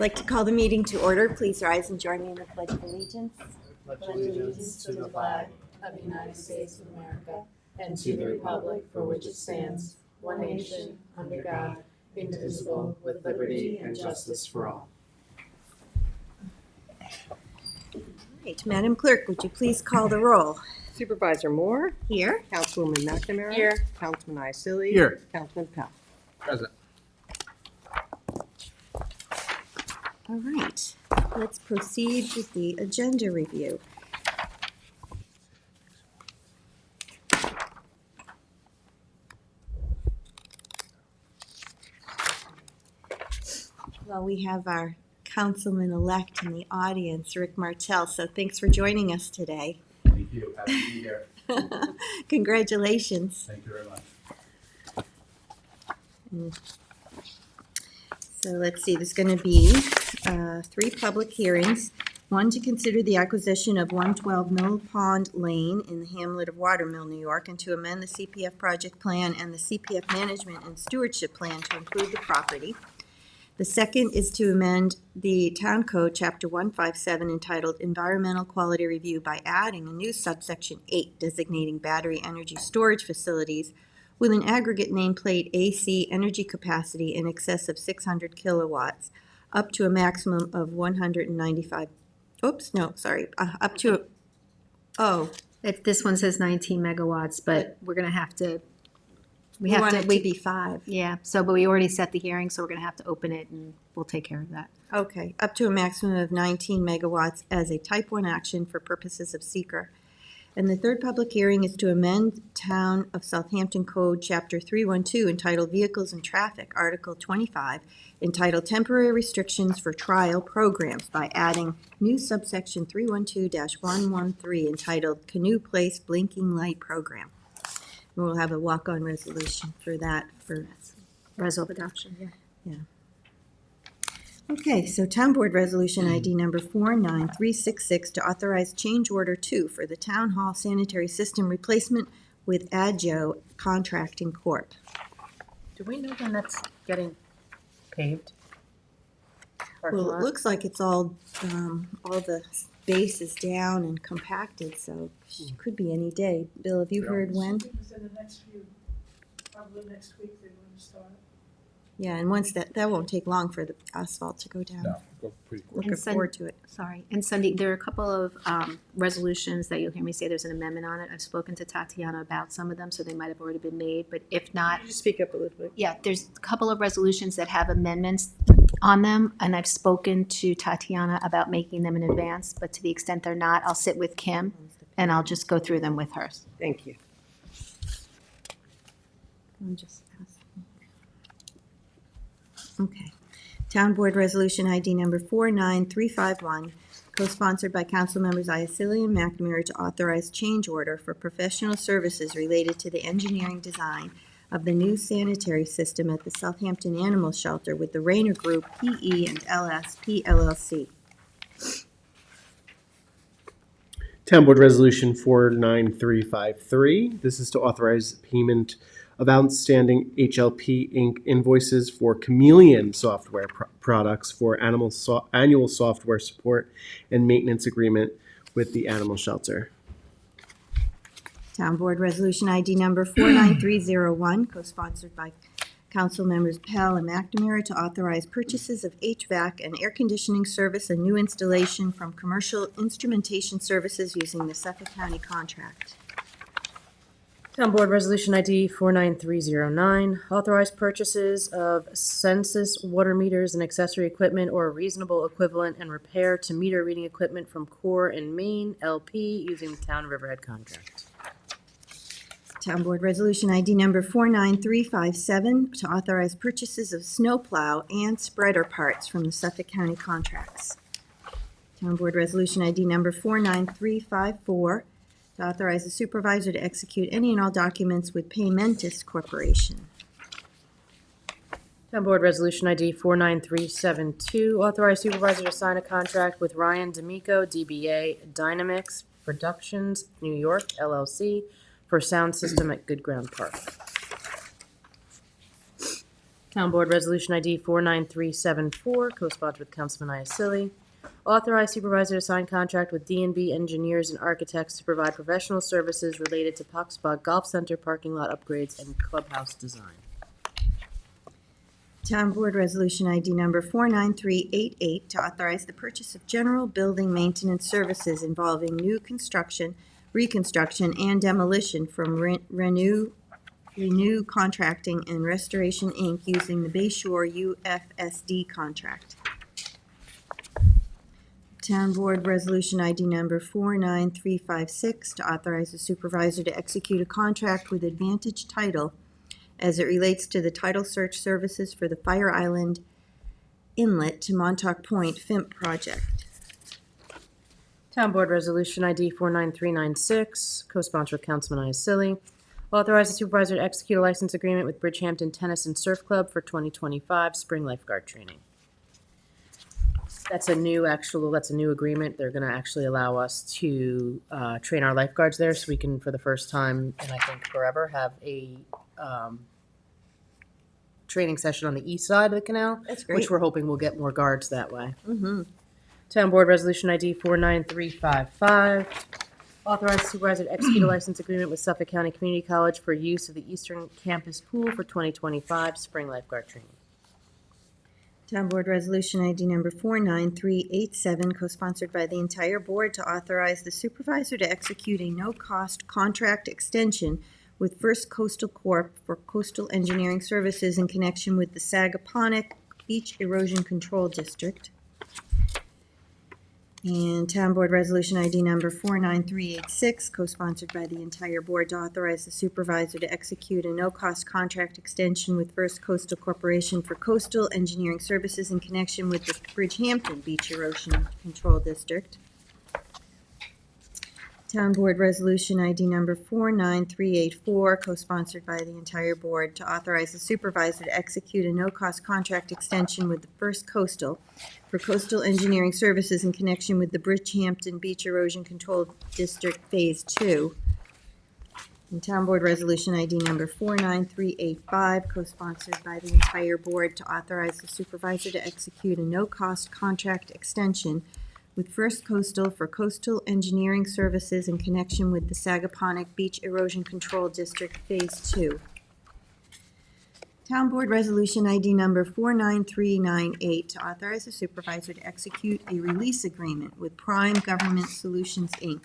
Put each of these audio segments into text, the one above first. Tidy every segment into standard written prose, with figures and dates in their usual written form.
like to call the meeting to order. Please rise and join me in the Pledge of Allegiance. Pledge allegiance to the flag of the United States of America and to the republic for which it stands, one nation, under God, indivisible, with liberty and justice for all. Right, Madam Clerk, would you please call the roll? Supervisor Moore. Here. Councilwoman McNamara. Here. Councilman Iacilli. Here. Councilman Powell. Present. All right, let's proceed with the agenda review. Well, we have our councilman-elect in the audience, Rick Martell, so thanks for joining us today. Thank you. Happy to be here. Congratulations. Thank you very much. So let's see, there's going to be 3 public hearings. One to consider the acquisition of 112 Mill Pond Lane in the hamlet of Watermill, New York, and to amend the CPF project plan and the CPF management and stewardship plan to include the property. The second is to amend the Town Code, Chapter 157, entitled Environmental Quality Review by adding a new subsection 8 designating battery energy storage facilities with an aggregate nameplate AC energy capacity in excess of 600 kilowatts, up to a maximum of 195, up to, This one says 19 megawatts, but we're going to have to, we want it to be 5. yeah, so, but we already set the hearing, so we're going to have to open it and we'll take care of that. Okay, up to a maximum of 19 megawatts as a type 1 action for purposes of seeker. And the third public hearing is to amend Town of Southampton Code, Chapter 312, entitled Vehicles and Traffic, Article 25, entitled Temporary Restrictions for Trial Programs by adding new subsection 312-113 entitled Canoe Place Blinking Light Program. And we'll have a walk-on resolution for that for Resolution adoption, yeah. Okay, so Town Board Resolution ID number 49366 to authorize change order 2 for the Town Hall sanitary system replacement with Adjo Contracting Corp. Do we know when that's getting paved? Well, it looks like it's all the base is down and compacted, so it could be any day. Bill, have you heard when? It was in the next few, probably next week they're going to start. Yeah, and once that won't take long for the asphalt to go down. No, go pretty quick. Looking And Sun- forward to it. Sorry. And Cindy, there are a couple of resolutions that you'll hear me say there's an amendment on it. I've spoken to Tatiana about some of them, so they might have already been made, but if not, Could you just speak up a little bit? yeah, there's a couple of resolutions that have amendments on them, and I've spoken to Tatiana about making them in advance, but to the extent they're not, I'll sit with Kim and I'll just go through them with her. Thank you. I'm just asking. Okay. Town Board Resolution ID number 49351, co-sponsored by Council Members Iacilli and McNamara to authorize change order for professional services related to the engineering design of the new sanitary system at the Southampton Animal Shelter with the Rayner Group, PE and LSP LLC. Town Board Resolution 49353. This is to authorize payment of outstanding HLP Inc. invoices for Chameleon software products for annual software support and maintenance agreement with the animal shelter. Town Board Resolution ID number 49301, co-sponsored by Council Members Pell and McNamara to authorize purchases of HVAC and air conditioning service and new installation from commercial instrumentation services using the Suffolk County contract. Town Board Resolution ID 49309, authorized purchases of census water meters and accessory equipment or reasonable equivalent and repair to meter reading equipment from Core and Maine LP using the Town of Riverhead contract. Town Board Resolution ID number 49357 to authorize purchases of snowplow and spreader parts from the Suffolk County contracts. Town Board Resolution ID number 49354 to authorize the supervisor to execute any and all documents with Paymentus Corporation. Town Board Resolution ID 49372, authorize supervisor to sign a contract with Ryan D'Amico, DBA Dynamix Productions, New York, LLC, for sound system at Good Ground Park. Town Board Resolution ID 49374, co-sponsored with Councilman Iacilli. Authorize supervisor to sign contract with D&B Engineers and Architects to provide professional services related to Poxbog Golf Center parking lot upgrades and clubhouse design. Town Board Resolution ID number 49388 to authorize the purchase of general building maintenance services involving new construction, reconstruction, and demolition from Renew Contracting and Restoration, Inc., using the Bayshore UFSD contract. Town Board Resolution ID number 49356 to authorize the supervisor to execute a contract with Advantage Title as it relates to the title search services for the Fire Island Inlet to Montauk Point FIMP project. Town Board Resolution ID 49396, co-sponsored with Councilman Iacilli. Authorize the supervisor to execute a license agreement with Bridgehampton Tennis and Surf Club for 2025 spring lifeguard training. That's a new agreement. They're going to actually allow us to train our lifeguards there, so we can, for the first time, and I think forever, have a training session on the east side of the canal. That's great. Which we're hoping will get more guards that way. Mm-hmm. Town Board Resolution ID 49355. Authorize supervisor to execute a license agreement with Suffolk County Community College for use of the Eastern Campus Pool for 2025 spring lifeguard training. Town Board Resolution ID number 49387, co-sponsored by the entire board, to authorize the supervisor to execute a no-cost contract extension with First Coastal Corp. For coastal engineering services in connection with the Sagaponack Beach Erosion Control District. And Town Board Resolution ID number 49386, co-sponsored by the entire board, to authorize the supervisor to execute a no-cost contract extension with First Coastal Corporation for coastal engineering services in connection with the Bridgehampton Beach Erosion Control District. Town Board Resolution ID number 49384, co-sponsored by the entire board, to authorize the supervisor to execute a no-cost contract extension with the First Coastal for coastal engineering services in connection with the Bridgehampton Beach Erosion Control District Phase 2. And Town Board Resolution ID number 49385, co-sponsored by the entire board, to authorize the supervisor to execute a no-cost contract extension with First Coastal for coastal engineering services in connection with the Sagaponack Beach Erosion Control District Phase 2. Town Board Resolution ID number 49398, to authorize the supervisor to execute a release agreement with Prime Government Solutions, Inc.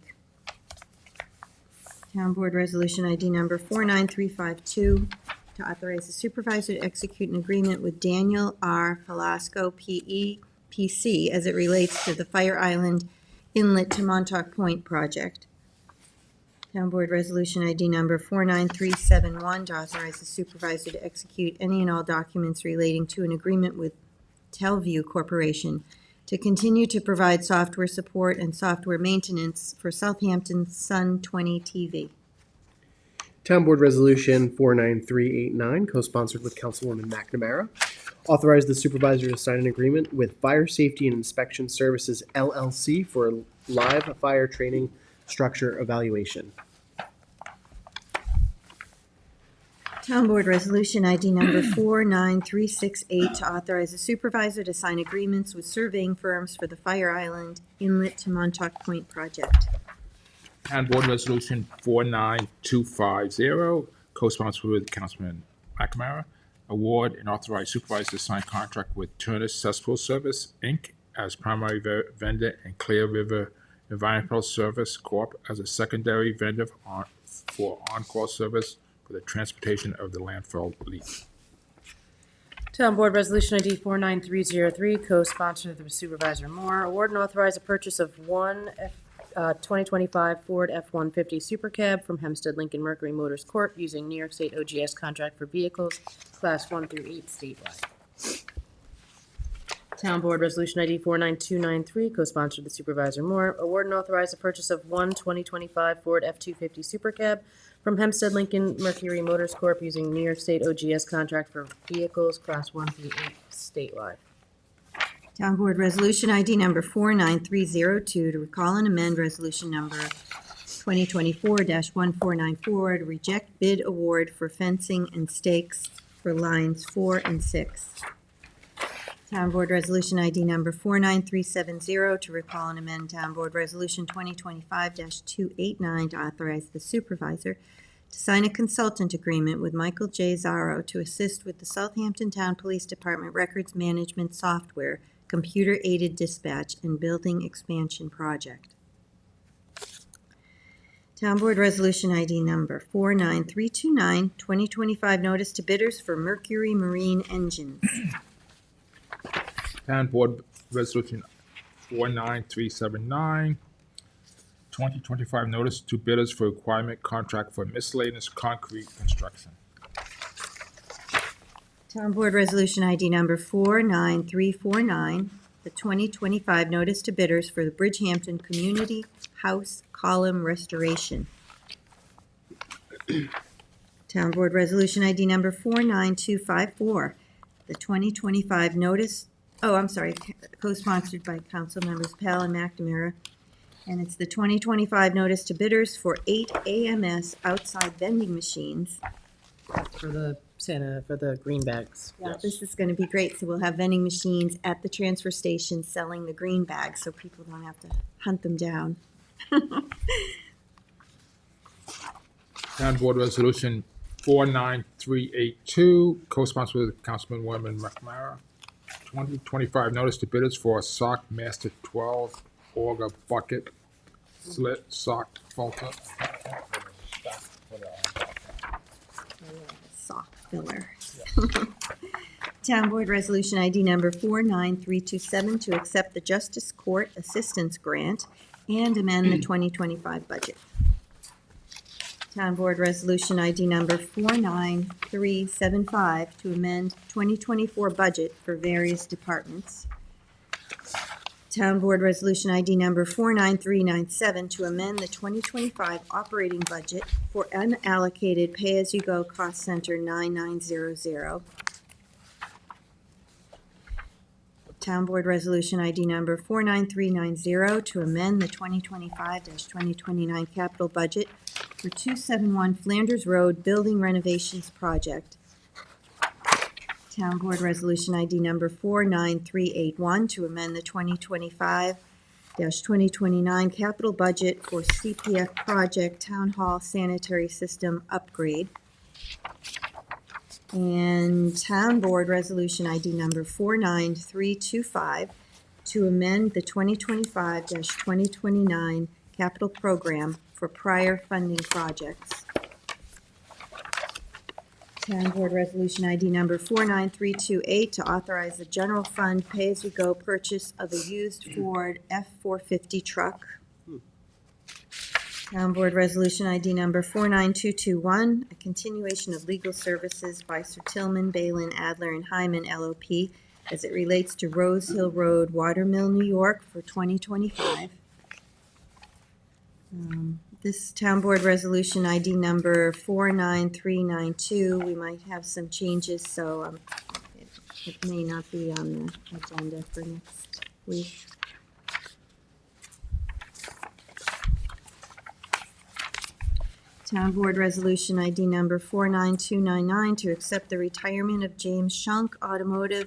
Town Board Resolution ID number 49352, to authorize the supervisor to execute an agreement with Daniel R. Velasco, P.E., PC, as it relates to the Fire Island Inlet to Montauk Point project. Town Board Resolution ID number 49371, to authorize the supervisor to execute any and all documents relating to an agreement with Telview Corporation to continue to provide software support and software maintenance for Southampton Sun 20 TV. Town Board Resolution 49389, co-sponsored with Councilwoman McNamara. Authorize the supervisor to sign an agreement with Fire Safety and Inspection Services, LLC, for a live fire training structure evaluation. Town Board Resolution ID number 49368, to authorize the supervisor to sign agreements with surveying firms for the Fire Island Inlet to Montauk Point project. Town Board Resolution 49250, co-sponsored with Councilman McNamara. Award and authorize supervisor to sign contract with Turner Cesspool Service, Inc. as primary vendor and Clear River Environmental Service Corp. as a secondary vendor for on-call service for the transportation of the landfill leak. Town Board Resolution ID 49303, co-sponsored with Supervisor Moore. Award and authorize the purchase of one 2025 Ford F-150 Super Cab from Hempstead Lincoln Mercury Motors Corp. using New York State OGS contract for vehicles Class 1 through 8 statewide. Town Board Resolution ID 49293, co-sponsored with Supervisor Moore. Award and authorize the purchase of one 2025 Ford F-250 Super Cab from Hempstead Lincoln Mercury Motors Corp. using New York State OGS contract for vehicles Class 1 through 8 statewide. Town Board Resolution ID number 49302, to recall and amend Resolution number 2024-1494, to reject bid award for fencing and stakes for lines 4 and 6. Town Board Resolution ID number 49370 to recall and amend Town Board Resolution 2025-289 to authorize the supervisor to sign a consultant agreement with Michael J. Zarro to assist with the Southampton Town Police Department Records Management Software, Computer-Aided Dispatch, and Building Expansion Project. Town Board Resolution ID number 49329, 2025 notice to bidders for Mercury Marine engines. Town Board Resolution 49379, 2025 notice to bidders for requirement contract for miscellaneous concrete construction. Town Board Resolution ID number 49349, the 2025 notice to bidders for the Bridgehampton Community House Column Restoration. Town Board Resolution ID number 49254, the 2025 notice, co-sponsored by Council Members Pell and McNamara, and it's the 2025 notice to bidders for 8 AMS outside vending machines. For the for the green bags. Yeah, Yes. this is going to be great. So we'll have vending machines at the transfer station selling the green bags, so people don't have to hunt them down. Town Board Resolution 49382, co-sponsored with Councilman Wyman McNamara. 2025 notice to bidders for Sock Master 12 auger bucket slit sock filter. Sock filler. Town Board Resolution ID number 49327 to accept the Justice Court Assistance Grant and amend the 2025 budget. Town Board Resolution ID number 49375 to amend 2024 budget for various departments. Town Board Resolution ID number 49397 to amend the 2025 operating budget for unallocated pay-as-you-go cost center 9900. Town Board Resolution ID number 49390 to amend the 2025-2029 capital budget for 271 Flanders Road Building Renovations Project. Town Board Resolution ID number 49381 to amend the 2025-2029 capital budget for CPF project Town Hall Sanitary System Upgrade. And Town Board Resolution ID number 49325 to amend the 2025-2029 capital program for prior funding projects. Town Board Resolution ID number 49328 to authorize the general fund pay-as-you-go purchase of a used Ford F-450 truck. Town Board Resolution ID number 49221, a continuation of legal services by Sir Tillman, Balin, Adler, and Hyman LLP as it relates to Rose Hill Road, Watermill, New York for 2025. This Town Board Resolution ID number 49392, we might have some changes, so it may not be on the agenda for next week. Town Board Resolution ID number 49299 to accept the retirement of James Shunk, Automotive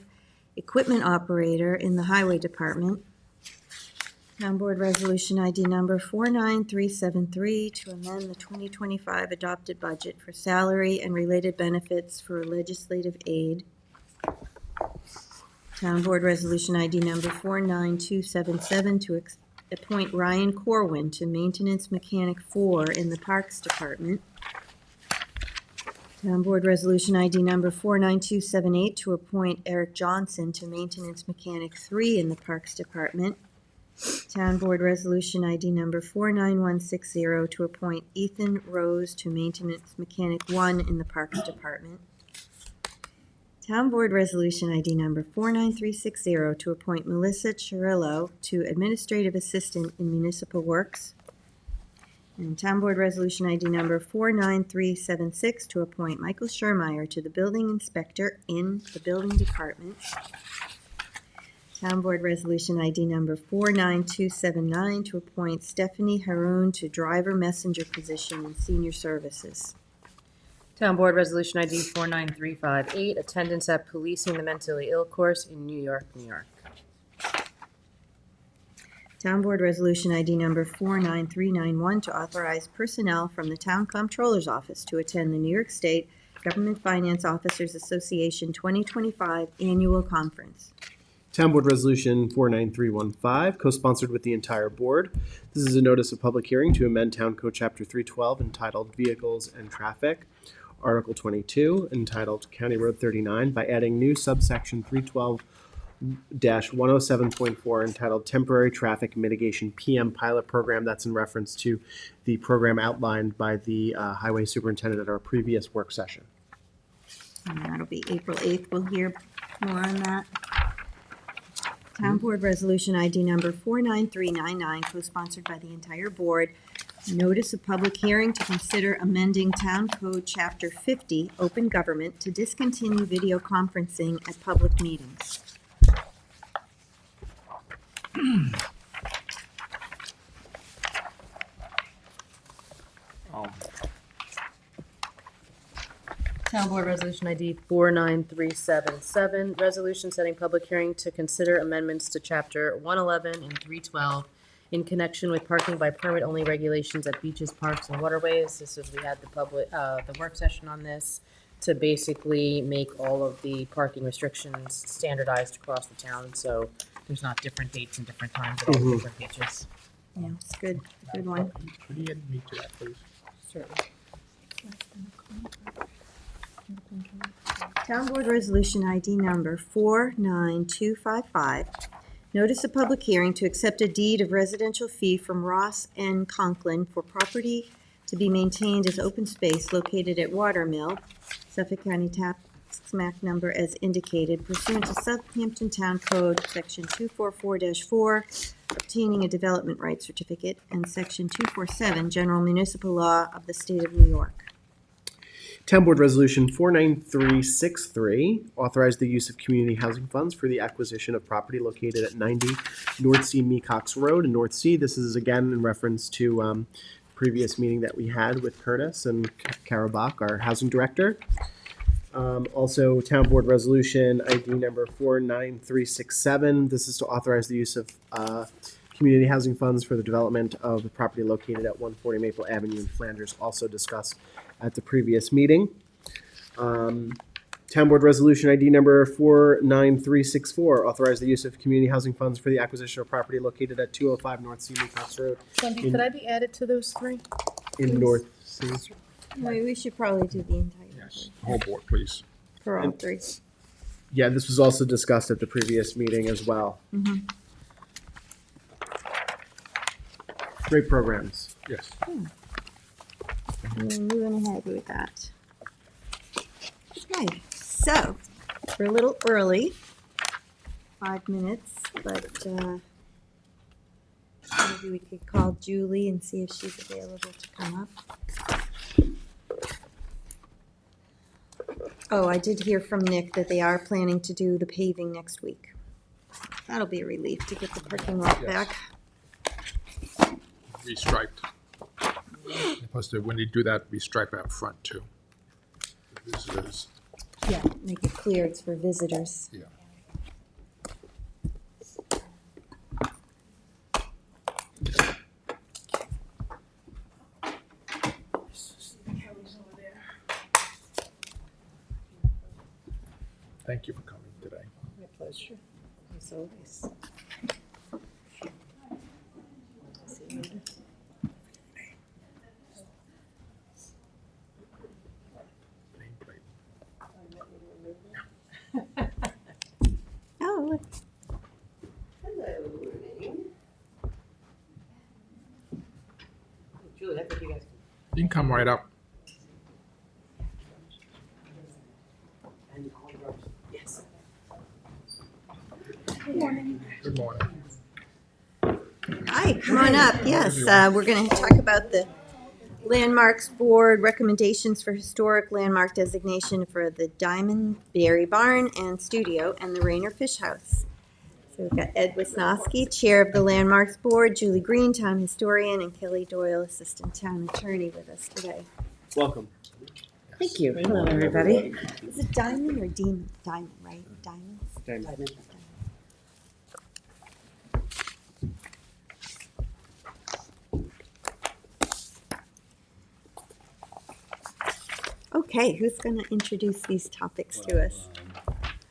Equipment Operator in the Highway Department. Town Board Resolution ID number 49373 to amend the 2025 adopted budget for salary and related benefits for legislative aid. Town Board Resolution ID number 49277 to appoint Ryan Corwin to Maintenance Mechanic 4 in the Parks Department. Town Board Resolution ID number 49278 to appoint Eric Johnson to Maintenance Mechanic 3 in the Parks Department. Town Board Resolution ID number 49160 to appoint Ethan Rose to Maintenance Mechanic 1 in the Parks Department. Town Board Resolution ID number 49360 to appoint Melissa Chirillo to Administrative Assistant in Municipal Works. And Town Board Resolution ID number 49376 to appoint Michael Schermeyer to the Building Inspector in the Building Department. Town Board Resolution ID number 49279 to appoint Stephanie Haroon to Driver Messenger position in Senior Services. Town Board Resolution ID 49358, attendance at Policing the Mentally Ill course in New York, New York. Town Board Resolution ID number 49391 to authorize personnel from the Town Comptroller's Office to attend the New York State Government Finance Officers Association 2025 Annual Conference. Town Board Resolution 49315, co-sponsored with the entire board. This is a notice of public hearing to amend Town Code Chapter 312 entitled Vehicles and Traffic, Article 22 entitled County Road 39 by adding new subsection 312-107.4 entitled Temporary Traffic Mitigation PM Pilot Program. That's in reference to the program outlined by the Highway Superintendent at our previous work session. And that'll be April 8th. We'll hear more on that. Town Board Resolution ID number 49399, co-sponsored by the entire board. Notice of public hearing to consider amending Town Code Chapter 50, Open Government, to discontinue video conferencing at public meetings. Town Board Resolution ID 49377, resolution setting public hearing to consider amendments to Chapter 111 and 312 in connection with parking by permit only regulations at beaches, parks, and waterways. This is, we had the work session on this to basically make all of the parking restrictions standardized across the town, so there's not different dates and different times at all the different beaches. Yeah, it's good, good one. Could you add me to that, please? Town Board Resolution ID number 49255. Notice of public hearing to accept a deed of residential fee from Ross N. Conklin for property to be maintained as open space located at Watermill, Suffolk County Tax Map number as indicated pursuant to Southampton Town Code, Section 244-4, obtaining a development right certificate, and Section 247, General Municipal Law of the State of New York. Town Board Resolution 49363, authorize the use of community housing funds for the acquisition of property located at 90 North Sea Mecox Road in North Sea. This is again in reference to previous meeting that we had with Curtis and Karabach, our housing director. Also, Town Board Resolution ID number 49367. This is to authorize the use of community housing funds for the development of the property located at 140 Maple Avenue in Flanders, also discussed at the previous meeting. Town Board Resolution ID number 49364, authorize the use of community housing funds for the acquisition of property located at 205 North Sea Mecox Road Wendy, could I be added to those three? in North Sea. We should probably do the entire Yes, whole board, please. for all three. Yeah, this was also discussed at the previous meeting as well. Great programs. Yes. We're moving ahead with that. Okay, so we're a little early, 5 minutes, but maybe we could call Julie and see if she's available to come up. Oh, I did hear from Nick that they are planning to do the paving next week. That'll be a relief to get the parking lot Yes. back. Restriped. Plus, when they do that, restripe out front too. Visitors, Yeah, make it clear it's for visitors. yeah. Thank you for coming today. My pleasure, as always. Nameplate. Oh, look. Julie, I think you guys You can come right up. can. Yes. Good morning. Hi, come on up. Yes, we're going to talk about the Landmarks Board recommendations for historic landmark designation for the Diamond Berry Barn and Studio and the Rainer Fish House. So we've got Ed Wisnowski, Chair of the Landmarks Board, Julie Green, Town Historian, and Kelly Doyle, Assistant Town Attorney with us today. Welcome. Thank you. Hello, everybody. Is it Diamond or Dean? Diamond, right? Diamond? Diamond. Okay, who's going to introduce these topics to us?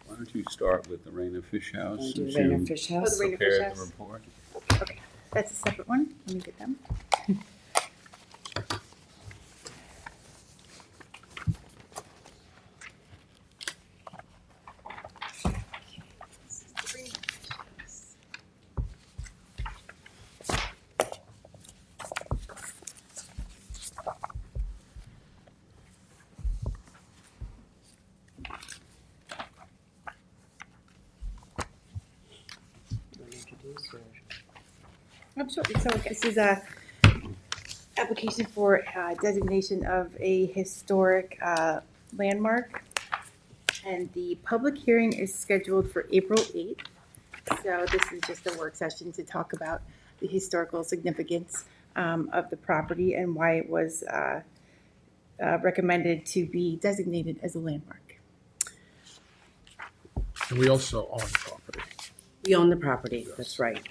Why don't you start with the Rainer Fish House? Want to do since Rainer you Fish Oh, House? the Rainer Fish prepared the House? report? Okay, that's a separate one. Let me get them. Absolutely. So this is a application for designation of a historic landmark. And the public hearing is scheduled for April 8th. So this is just a work session to talk about the historical significance of the property and why it was recommended to be designated as a landmark. And we also own property. We own the property, that's right.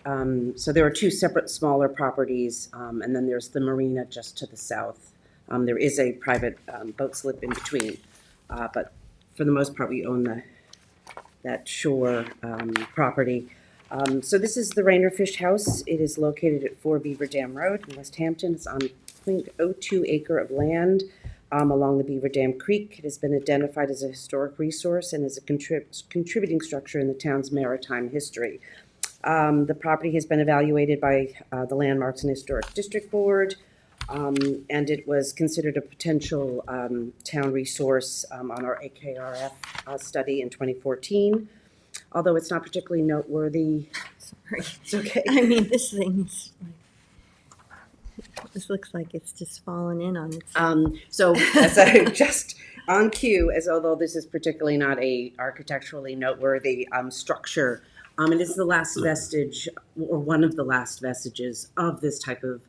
So there are two separate smaller properties, and then there's the marina just to the south. There is a private boat slip in between, but for the most part, we own that shore property. So this is the Rainer Fish House. It is located at 4 Beaver Dam Road in West Hampton. It's on 0.02 acre of land along the Beaver Dam Creek. It has been identified as a historic resource and is a contributing structure in the town's maritime history. The property has been evaluated by the Landmarks and Historic District Board, and it was considered a potential town resource on our AKRF study in 2014. Although it's not particularly noteworthy. Sorry. It's okay. I mean, this thing is this looks like it's just fallen in on itself. So as I just on cue, as although this is particularly not a architecturally noteworthy structure, it is the last vestige or one of the last vestiges of this type of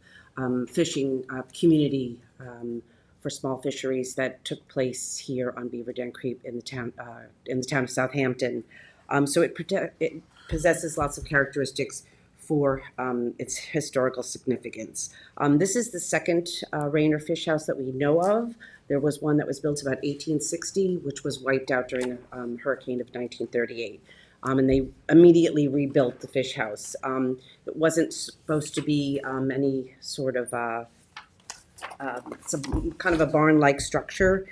fishing community for small fisheries that took place here on Beaver Dam Creek in the town of Southampton. So it possesses lots of characteristics for its historical significance. This is the second Rainer Fish House that we know of. There was one that was built about 1860, which was wiped out during a hurricane of 1938. And they immediately rebuilt the fish house. It wasn't supposed to be any sort of some kind of a barn-like structure,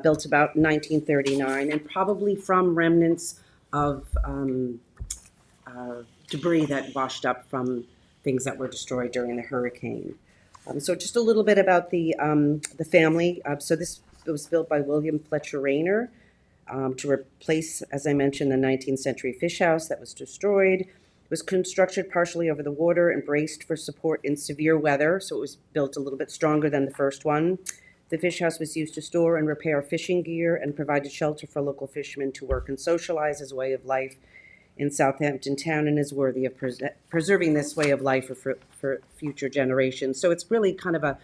built about 1939, and probably from remnants of debris that washed up from things that were destroyed during the hurricane. So just a little bit about the family. So this was built by William Fletcher Rayner to replace, as I mentioned, the 19th century fish house that was destroyed. It was constructed partially over the water and braced for support in severe weather, so it was built a little bit stronger than the first one. The fish house was used to store and repair fishing gear and provided shelter for local fishermen to work and socialize as a way of life in Southampton town, and is worthy of preserving this way of life for future generations. So it's really kind of a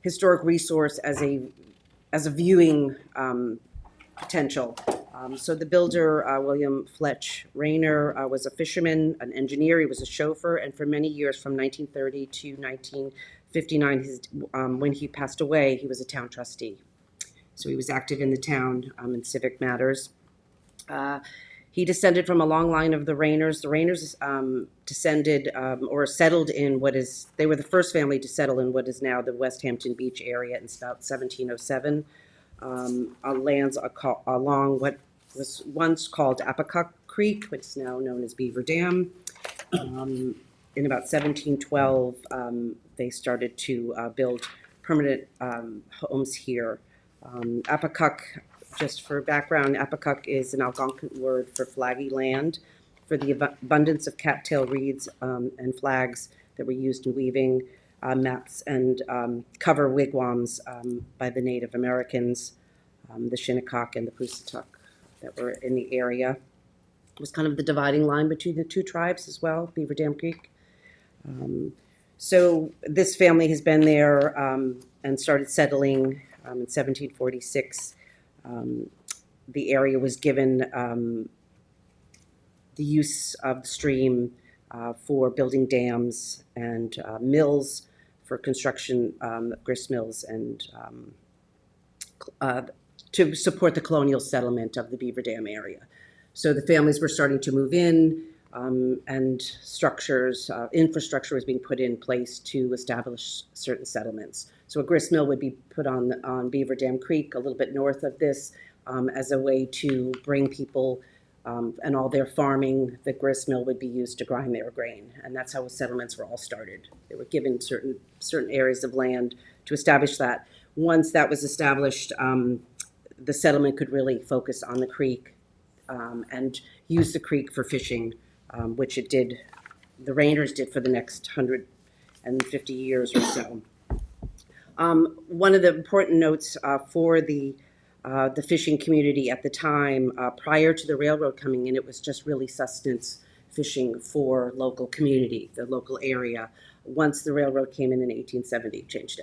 historic resource as a viewing potential. So the builder, William Fletch Rayner, was a fisherman, an engineer, he was a chauffeur, and for many years from 1930 to 1959, when he passed away, he was a town trustee. So he was active in the town in civic matters. He descended from a long line of the Rayners. The Rayners descended or settled in they were the first family to settle in what is now the West Hampton Beach area in about 1707. On lands along what was once called Appacuck Creek, which is now known as Beaver Dam. In about 1712, they started to build permanent homes here. Appacuck, just for background, Appacuck is an Algonquin word for flaggy land, for the abundance of cattail reeds and flags that were used in weaving maps and cover wigwams by the Native Americans, the Shinnecock and the Pusatuck that were in the area. It was kind of the dividing line between the two tribes as well, Beaver Dam Creek. So this family has been there and started settling in 1746. The area was given the use of the stream for building dams and mills for construction, grist mills, and to support the colonial settlement of the Beaver Dam area. So the families were starting to move in, and structures, infrastructure was being put in place to establish certain settlements. So a grist mill would be put on Beaver Dam Creek, a little bit north of this, as a way to bring people and all their farming. The grist mill would be used to grind their grain, and that's how settlements were all started. They were given certain areas of land to establish that. Once that was established, the settlement could really focus on the creek and use the creek for fishing, which it did. The Rainers did for the next 150 years or so. One of the important notes for the fishing community at the time, prior to the railroad coming in, it was just really sustenance fishing for local community, the local area. Once the railroad came in 1870, it changed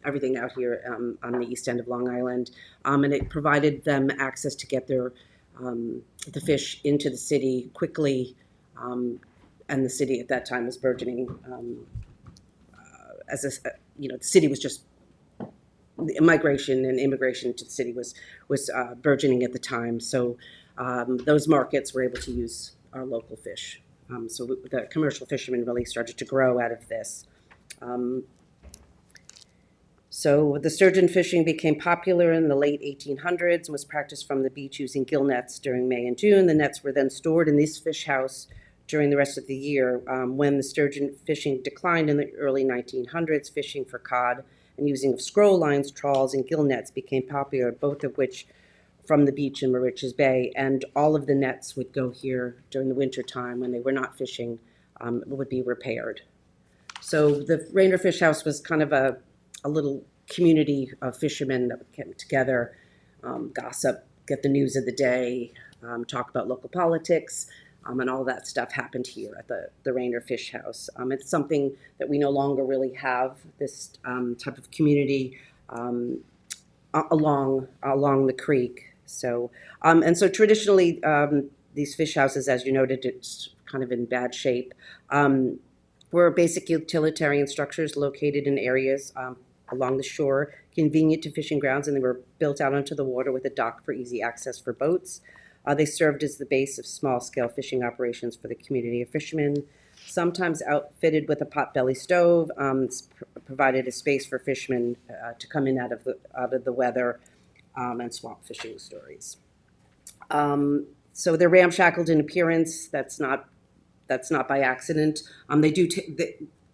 everything out here on the east end of Long Island, and it provided them access to get their the fish into the city quickly, and the city at that time was burgeoning. The city was just, migration and immigration to the city was burgeoning at the time. So those markets were able to use our local fish. So the commercial fishermen really started to grow out of this. So the sturgeon fishing became popular in the late 1800s and was practiced from the beach using gill nets during May and June. The nets were then stored in this fish house during the rest of the year. When the sturgeon fishing declined in the early 1900s, fishing for cod and using of scroll lines, trawls, and gill nets became popular, both of which from the beach in Moriches Bay. And all of the nets would go here during the winter time when they were not fishing, would be repaired. So the Rainer Fish House was kind of a little community of fishermen that would get together, gossip, get the news of the day, talk about local politics, and all that stuff happened here at the Rainer Fish House. It's something that we no longer really have, this type of community along the creek. So, and so traditionally, these fish houses, as you noted, it's kind of in bad shape, were basic utilitarian structures located in areas along the shore, convenient to fishing grounds, and they were built out onto the water with a dock for easy access for boats. They served as the base of small-scale fishing operations for the community of fishermen, sometimes outfitted with a potbelly stove, provided a space for fishermen to come in out of the weather and swamp fishing stories. So they're ramshackled in appearance. That's not by accident. They do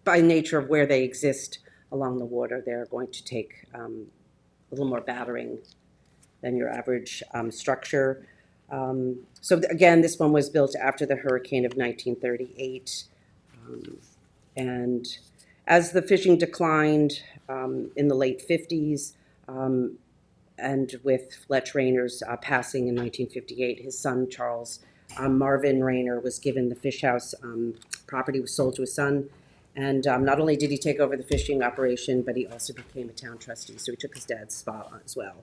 by nature of where they exist along the water, they're going to take a little more battering than your average structure. So again, this one was built after the hurricane of 1938. And as the fishing declined in the late 50s, and with Fletch Rayner's passing in 1958, his son, Charles Marvin Rayner, was given the fish house. Property was sold to his son. And not only did he take over the fishing operation, but he also became a town trustee. So he took his dad's spot as well.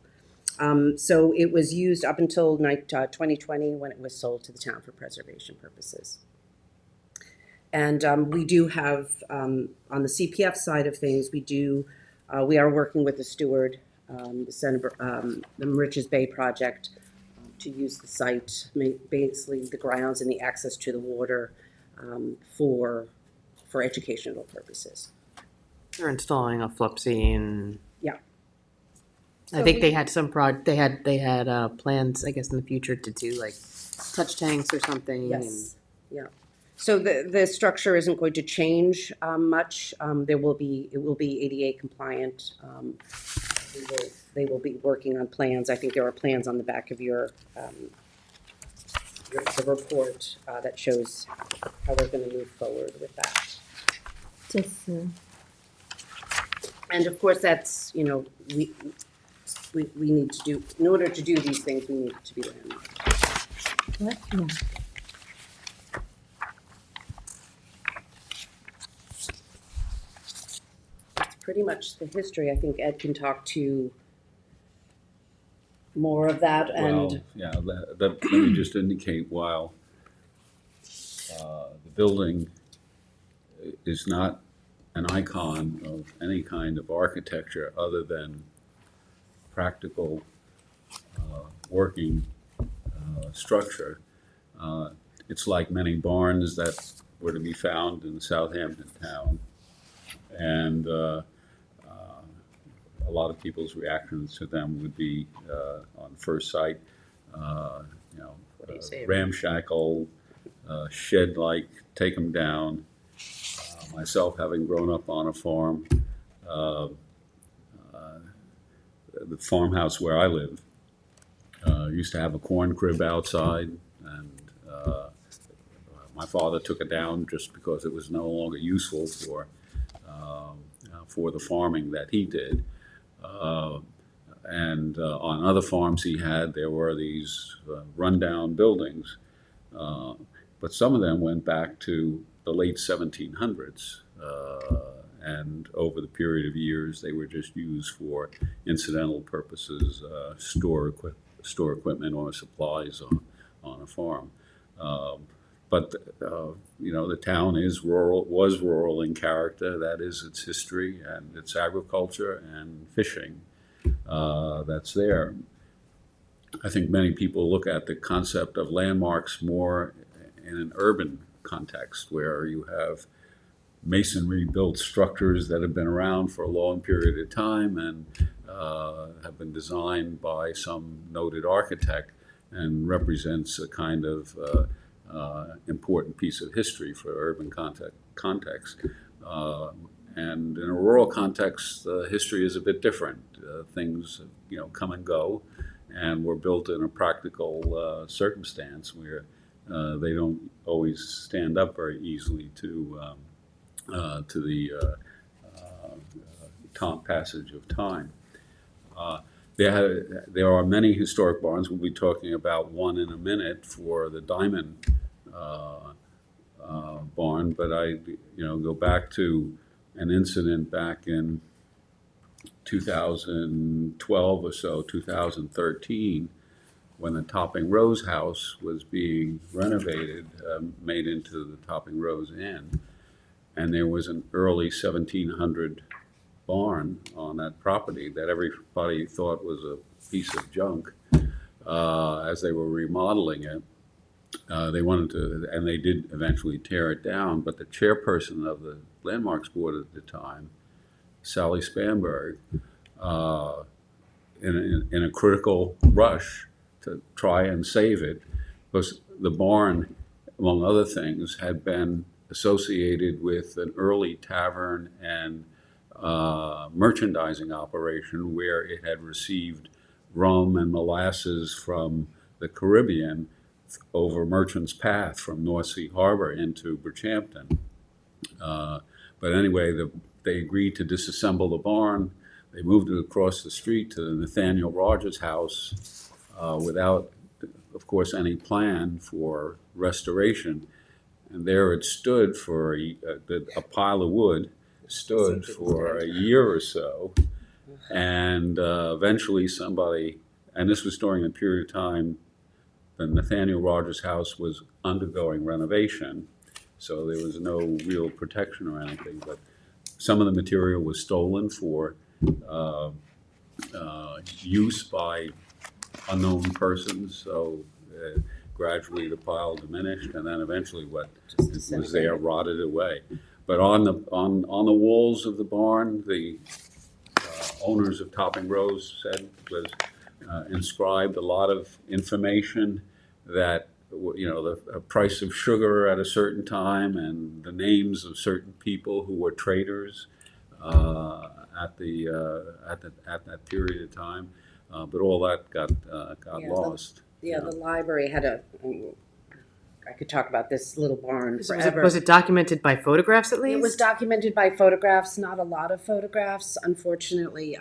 So it was used up until 2020 when it was sold to the town for preservation purposes. And we do have, on the CPF side of things, we are working with the steward, the Moriches Bay project, to use the site, basically the grounds and the access to the water for educational purposes. They're installing a flip scene. Yeah. I think they had they had plans, I guess, in the future to do like touch tanks or something. Yes. Yeah. So the structure isn't going to change much. It will be ADA compliant. They will be working on plans. I think there are plans on the back of the report that shows how we're going to move forward with that. Just, And of course, that's, we need to do, in order to do these things, we need to be landmarked. what? Yeah. pretty much the history. I think Ed can talk to more of that, Well, and yeah, let me just indicate, while the building is not an icon of any kind of architecture other than practical working structure. It's like many barns that were to be found in Southampton town. And a lot of people's reactions to them would be, on first sight, do you say? ramshackle, shed-like, take them down. Myself, having grown up on a farm, the farmhouse where I live used to have a corn crib outside, and my father took it down just because it was no longer useful for the farming that he did. And on other farms he had, there were these rundown buildings, but some of them went back to the late 1700s. And over the period of years, they were just used for incidental purposes, store equipment or supplies on a farm. But the town is rural, was rural in character. That is its history and its agriculture and fishing that's there. I think many people look at the concept of landmarks more in an urban context, where you have masonry built structures that have been around for a long period of time and have been designed by some noted architect and represents a kind of important piece of history for urban context. And in a rural context, history is a bit different. Things come and go, and were built in a practical circumstance where they don't always stand up very easily to the passage of time. There are many historic barns. We'll be talking about one in a minute for the Diamond barn, but I go back to an incident back in 2012 or so, 2013, when the Topping Rose house was being renovated, made into the Topping Rose Inn. And there was an early 1700 barn on that property that everybody thought was a piece of junk. As they were remodeling it, they wanted to, and they did eventually tear it down, but the chairperson of the Landmarks Board at the time, Sally Spanberg, in a critical rush to try and save it, because the barn, among other things, had been associated with an early tavern and merchandising operation where it had received rum and molasses from the Caribbean over Merchant's Path from North Sea Harbor into Bridgehampton. But anyway, they agreed to disassemble the barn. They moved it across the street to the Nathaniel Rogers house without, of course, any plan for restoration. And there it stood for a pile of wood, stood for a year or so. And eventually somebody, and this was during a period of time, the Nathaniel Rogers house was undergoing renovation, so there was no real protection or anything, but some of the material was stolen for use by unknown persons, so gradually the pile diminished, and then eventually what was there rotted away. But on the walls of the barn, the owners of Topping Rose said was inscribed a lot of information that, the price of sugar at a certain time and the names of certain people who were traders at that period of time. But all that got lost. The library had I could talk about this little barn forever. Was it documented by photographs at least? It was documented by photographs, not a lot of photographs. Unfortunately,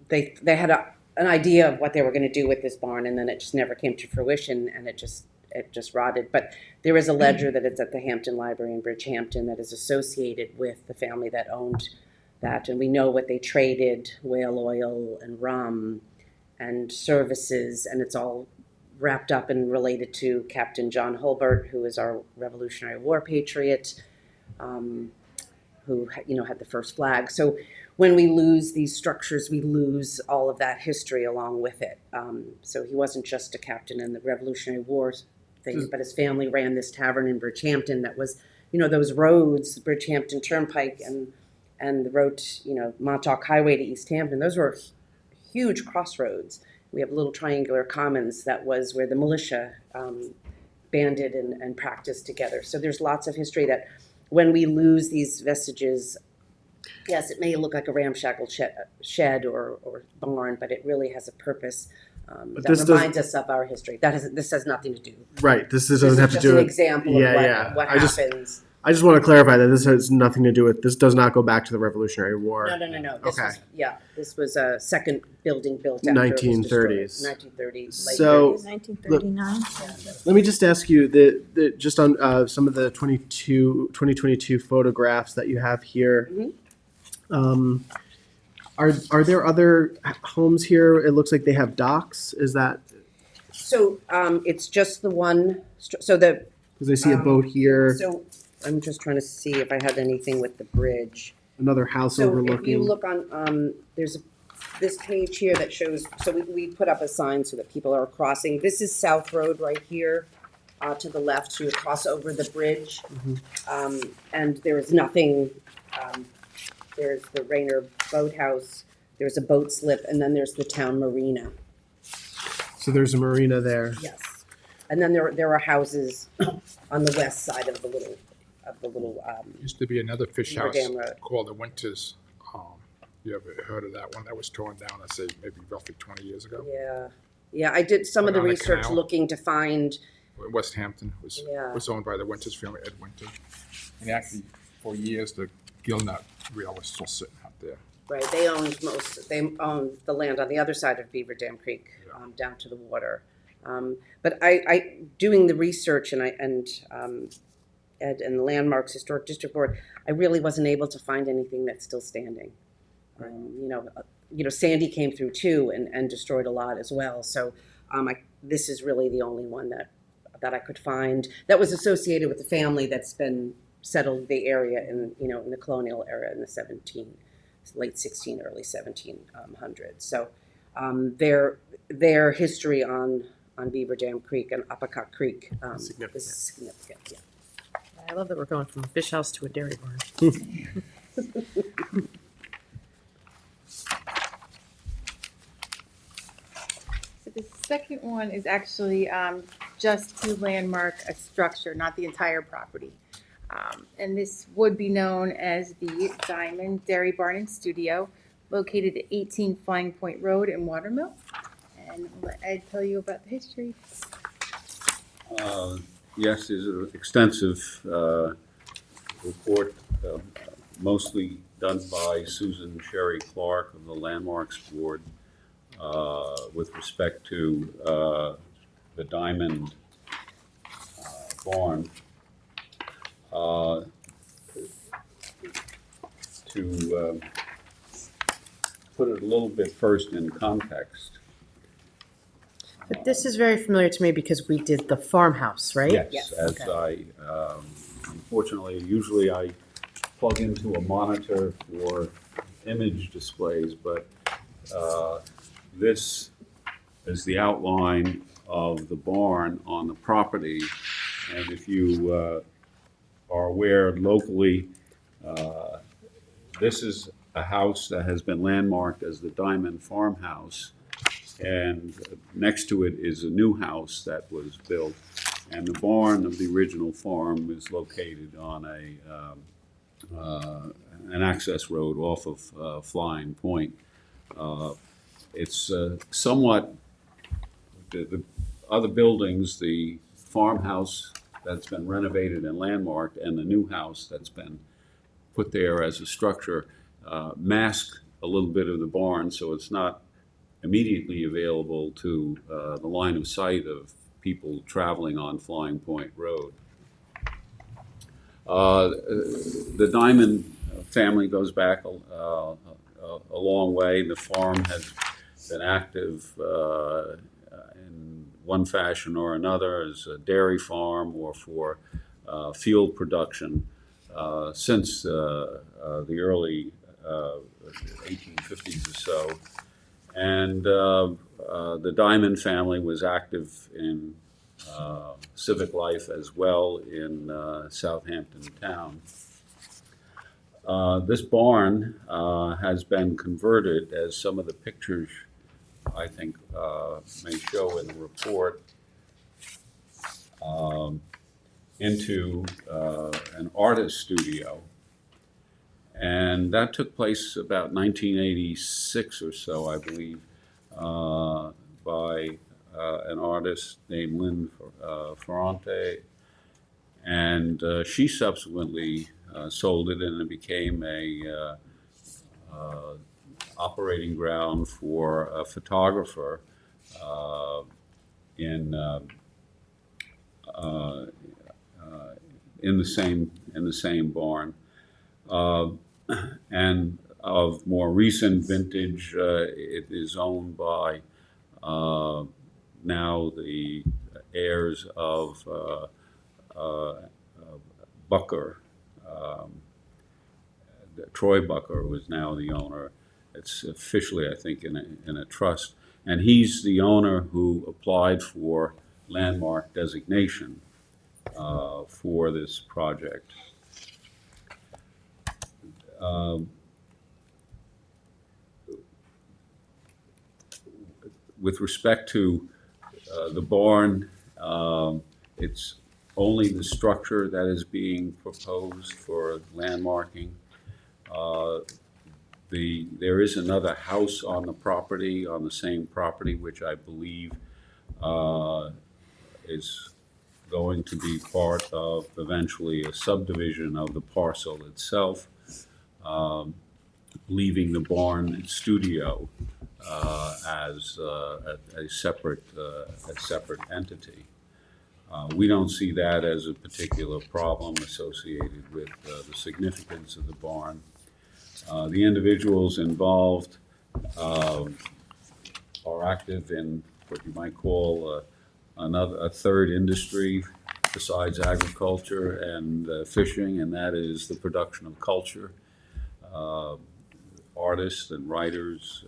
they had an idea of what they were going to do with this barn, and then it just never came to fruition, and it just rotted. But there is a ledger that is at the Hampton Library in Bridgehampton that is associated with the family that owned that, and we know what they traded, whale oil and rum and services, and it's all wrapped up and related to Captain John Hulbert, who is our Revolutionary War patriot, who had the first flag. So when we lose these structures, we lose all of that history along with it. So he wasn't just a captain in the Revolutionary War thing, but his family ran this tavern in Bridgehampton that was, those roads, Bridgehampton Turnpike and the road, Montauk Highway to East Hampton. Those were huge crossroads. We have little triangular commons that was where the militia banded and practiced together. So there's lots of history that when we lose these vestiges, yes, it may look like a ramshackle shed or barn, but it really has a purpose that reminds us of our history. This has nothing to do. Right. This doesn't have to do an with example of what happens. I just want to clarify that this has nothing to do with. This does not go back to the Revolutionary War. No. This Okay. was a second building built after 1930s. 1930s. So 1939. let me just ask you just on some of the 2022 photographs that you have here. Mhm. Are there other homes here? It looks like they have docks. Is that So it's just the one. So the because I see a boat here, So I'm just trying to see if I have anything with the bridge. another house So if overlooking. you look on, there's this page here that shows, so we put up a sign so that people are crossing. This is South Road right here to the left, so you cross over the bridge. And there is nothing, there's the Rayner Boathouse, there's a boat slip, and then there's the town marina. So there's a marina there. Yes. And then there are houses on the west side of the little Used to be another fish Beaver house Dam Road. called the Winters. You ever heard of that one? That was torn down, I'd say, maybe roughly 20 years ago. Yeah, I did some of the Around the research canal. looking to find, West Hampton was Yeah. owned by the Winters family, Ed Winter. And actually, for years, the Gilnut Rail was still sitting out there. right, they owned the land on the other side of Beaver Dam Creek, down to the water. But I doing the research and Ed and the Landmarks Historic District Board, I really wasn't able to find anything that's still standing. Sandy came through too and destroyed a lot as well. So this is really the only one that I could find that was associated with the family that's been settled the area in the colonial era in the late 16, early 1700s. So their history on Beaver Dam Creek and Uppercut Creek Significant. is significant. Yeah. I love that we're going from a fish house to a dairy barn. So the second one is actually just to landmark a structure, not the entire property. And this would be known as the Diamond Dairy Barn and Studio, located at 18 Flying Point Road in Watermill. And I'll let Ed tell you about the history. Yes, there's an extensive report, mostly done by Susan Sherry Clark of the Landmarks Board with respect to the Diamond Barn. To put it a little bit first in context. But this is very familiar to me because we did the farmhouse, right? Yes, Yes. as unfortunately, usually I plug into a monitor for image displays, but this is the outline of the barn on the property. And if you are aware locally, this is a house that has been landmarked as the Diamond Farmhouse. And next to it is a new house that was built. And the barn of the original farm is located on an access road off of Flying Point. It's somewhat, the other buildings, the farmhouse that's been renovated and landmarked and the new house that's been put there as a structure mask a little bit of the barn, so it's not immediately available to the line of sight of people traveling on Flying Point Road. The Diamond family goes back a long way. The farm has been active in one fashion or another as a dairy farm or for field production since the early 1850s or so. And the Diamond family was active in civic life as well in Southampton town. This barn has been converted, as some of the pictures I think may show in the report, into an artist studio. And that took place about 1986 or so, I believe, by an artist named Lynn Ferrante. And she subsequently sold it, and it became a operating ground for a photographer in the same barn. And of more recent vintage, it is owned by now the heirs of Bucker. Troy Bucker was now the owner. It's officially, I think, in a trust. And he's the owner who applied for landmark designation for this project. With respect to the barn, it's only the structure that is being proposed for landmarking. There is another house on the property, on the same property, which I believe is going to be part of eventually a subdivision of the parcel itself, leaving the barn studio as a separate entity. We don't see that as a particular problem associated with the significance of the barn. The individuals involved are active in what you might call a third industry besides agriculture and fishing, and that is the production of culture. Artists and writers,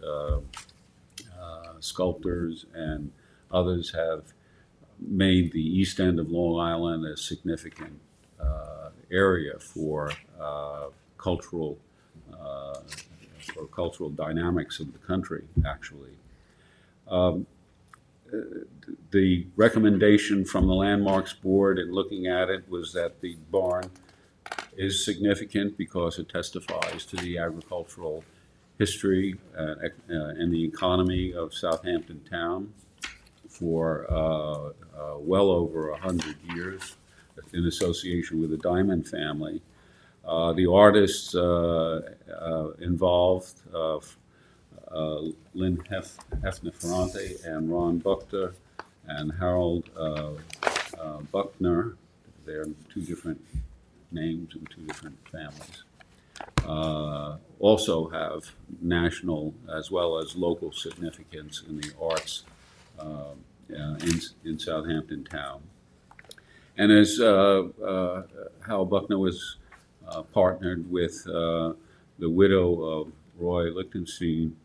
sculptors, and others have made the east end of Long Island a significant area for cultural dynamics of the country, actually. The recommendation from the Landmarks Board in looking at it was that the barn is significant because it testifies to the agricultural history and the economy of Southampton town for well over 100 years in association with the Diamond family. The artists involved, Lynn Hefner Ferrante and Ron Buchter and Harold Buckner, they're two different names and two different families, also have national as well as local significance in the arts in Southampton town. And as Hal Buckner was partnered with the widow of Roy Lichtenstein,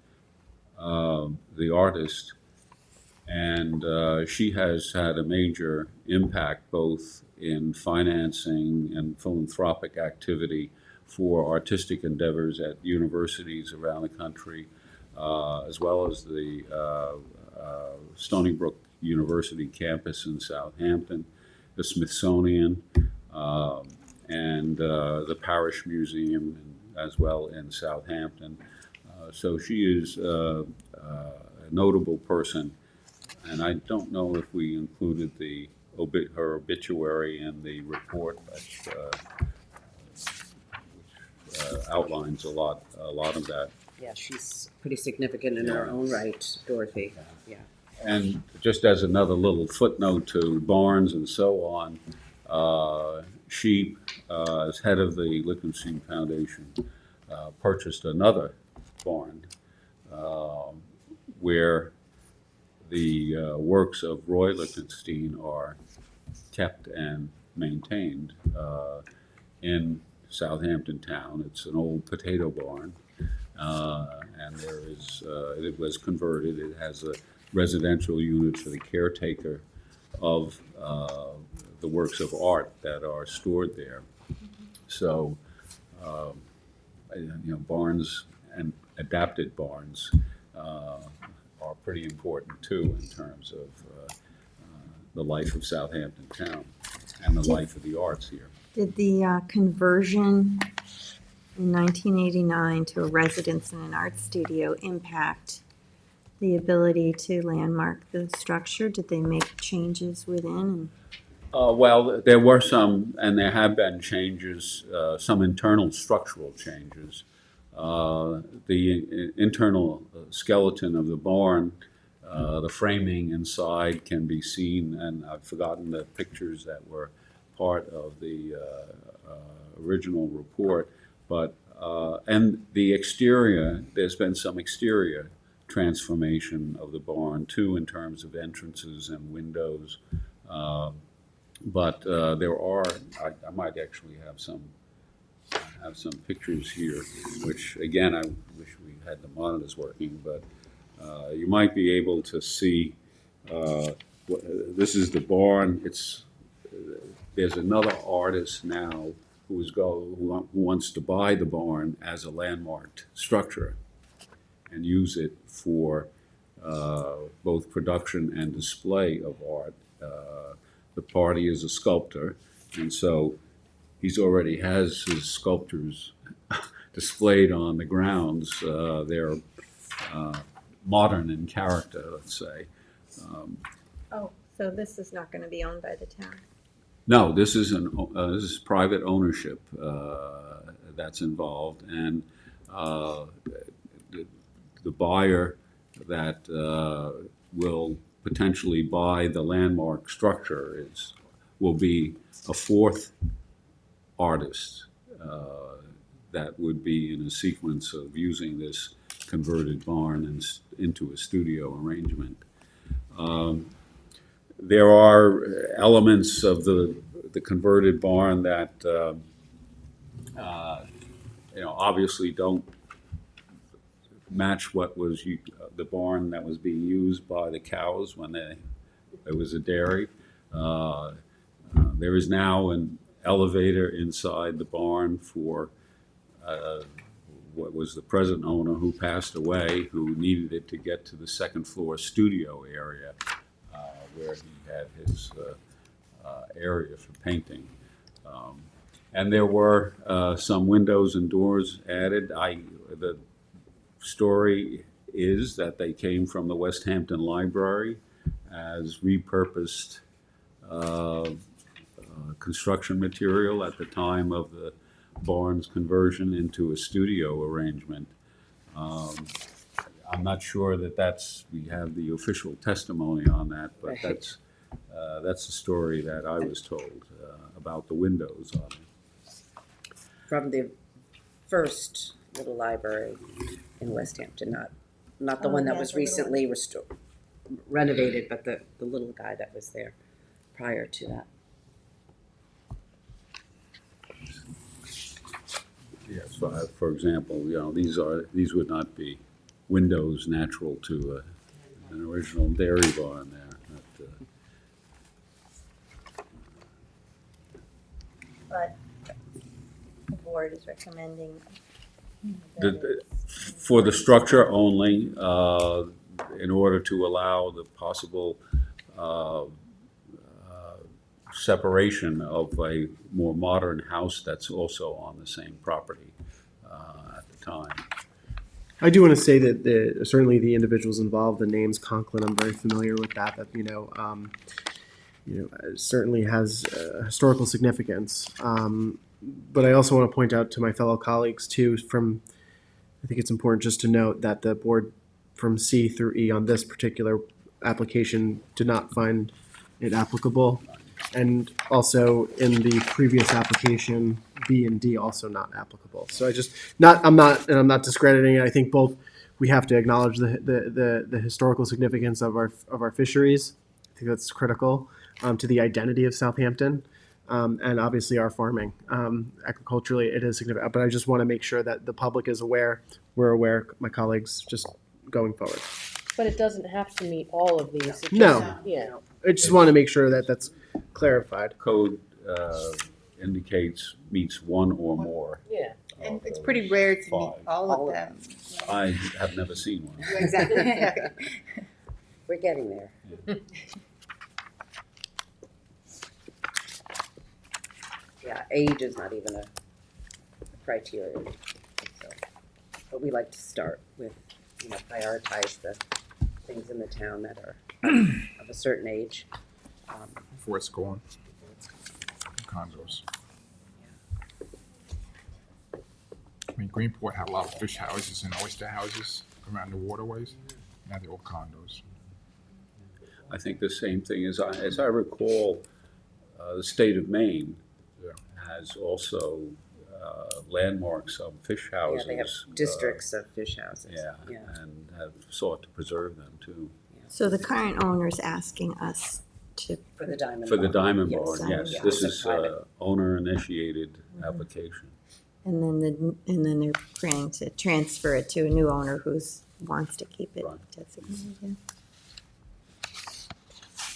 the artist, and she has had a major impact both in financing and philanthropic activity for artistic endeavors at universities around the country, as well as the Stony Brook University campus in Southampton, the Smithsonian, and the Parish Museum as well in Southampton. So she is a notable person, and I don't know if we included her obituary in the report, which outlines a lot of that. Yeah, she's pretty significant in her own right, Dorothy. Yeah. And just as another little footnote to barns and so on, she, as head of the Lichtenstein Foundation, purchased another barn where the works of Roy Lichtenstein are kept and maintained in Southampton town. It's an old potato barn, and it was converted. It has a residential unit for the caretaker of the works of art that are stored there. So, barns and adapted barns are pretty important too in terms of the life of Southampton town and the life of the arts here. Did the conversion in 1989 to a residence and an art studio impact the ability to landmark the structure? Did they make changes within? Well, there were some, and there have been changes, some internal structural changes. The internal skeleton of the barn, the framing inside can be seen, and I've forgotten the pictures that were part of the original report, but and the exterior, there's been some exterior transformation of the barn too in terms of entrances and windows. But there are, I might actually have some pictures here, which again, I wish we had the monitors working, but you might be able to see, this is the barn. There's another artist now who wants to buy the barn as a landmarked structure and use it for both production and display of art. The party is a sculptor, and so he's already has his sculptures displayed on the grounds. They're modern in character, let's say. Oh, so this is not going to be owned by the town? No, this is this is private ownership that's involved, and the buyer that will potentially buy the landmark structure will be a fourth artist that would be in a sequence of using this converted barn into a studio arrangement. There are elements of the converted barn that obviously don't match what was the barn that was being used by the cows when there was a dairy. There is now an elevator inside the barn for what was the present owner who passed away, who needed it to get to the second floor studio area where he had his area for painting. And there were some windows and doors added. The story is that they came from the West Hampton Library as repurposed construction material at the time of the barn's conversion into a studio arrangement. I'm not sure that we have the official testimony on that, but Right. That's the story that I was told about the windows on it. From the first little library in West Hampton, not the one that was recently renovated, but the little guy that was there prior to that. Yes, for example, these would not be windows natural to an original dairy barn there. But the board is recommending. For the structure only, in order to allow the possible separation of a more modern house that's also on the same property at the time. I do want to say that certainly the individuals involved, the names Conklin, I'm very familiar with that. Certainly has historical significance. But I also want to point out to my fellow colleagues too. I think it's important just to note that the board from C through E on this particular application did not find it applicable. And also in the previous application, B and D also not applicable. So I'm not discrediting it. I think both, we have to acknowledge the historical significance of our fisheries. I think that's critical to the identity of Southampton. And obviously our farming. Agriculturally, it is significant, but I just want to make sure that the public is aware, we're aware, my colleagues, just going forward. But it doesn't have to meet all of these. It just- No. Yeah. I just want to make sure that that's clarified. Code indicates meets one or more. Yeah. And of it's those pretty rare to meet five. all of them. I have never seen one. Exactly. We're getting there. Yeah, age is not even a criteria. So, but we like to start with, prioritize the things in the town that are of a certain age. Before it's gone. Condos. I mean, Greenport had a lot of fish houses and oyster houses around the waterways. Now they're all condos. I think the same thing as I recall, the state of Maine Yeah. has also landmarks of fish houses. Yeah, they have districts of fish houses. Yeah, and have sought to preserve them too. So the current owner's asking us to, For the diamond. For the Bar. Diamond Yes, Barn, Diamond yes, Bar. this It's a is private. owner-initiated application. and then they're planning to transfer it to a new owner who's wants to keep it Right. designated. Yeah.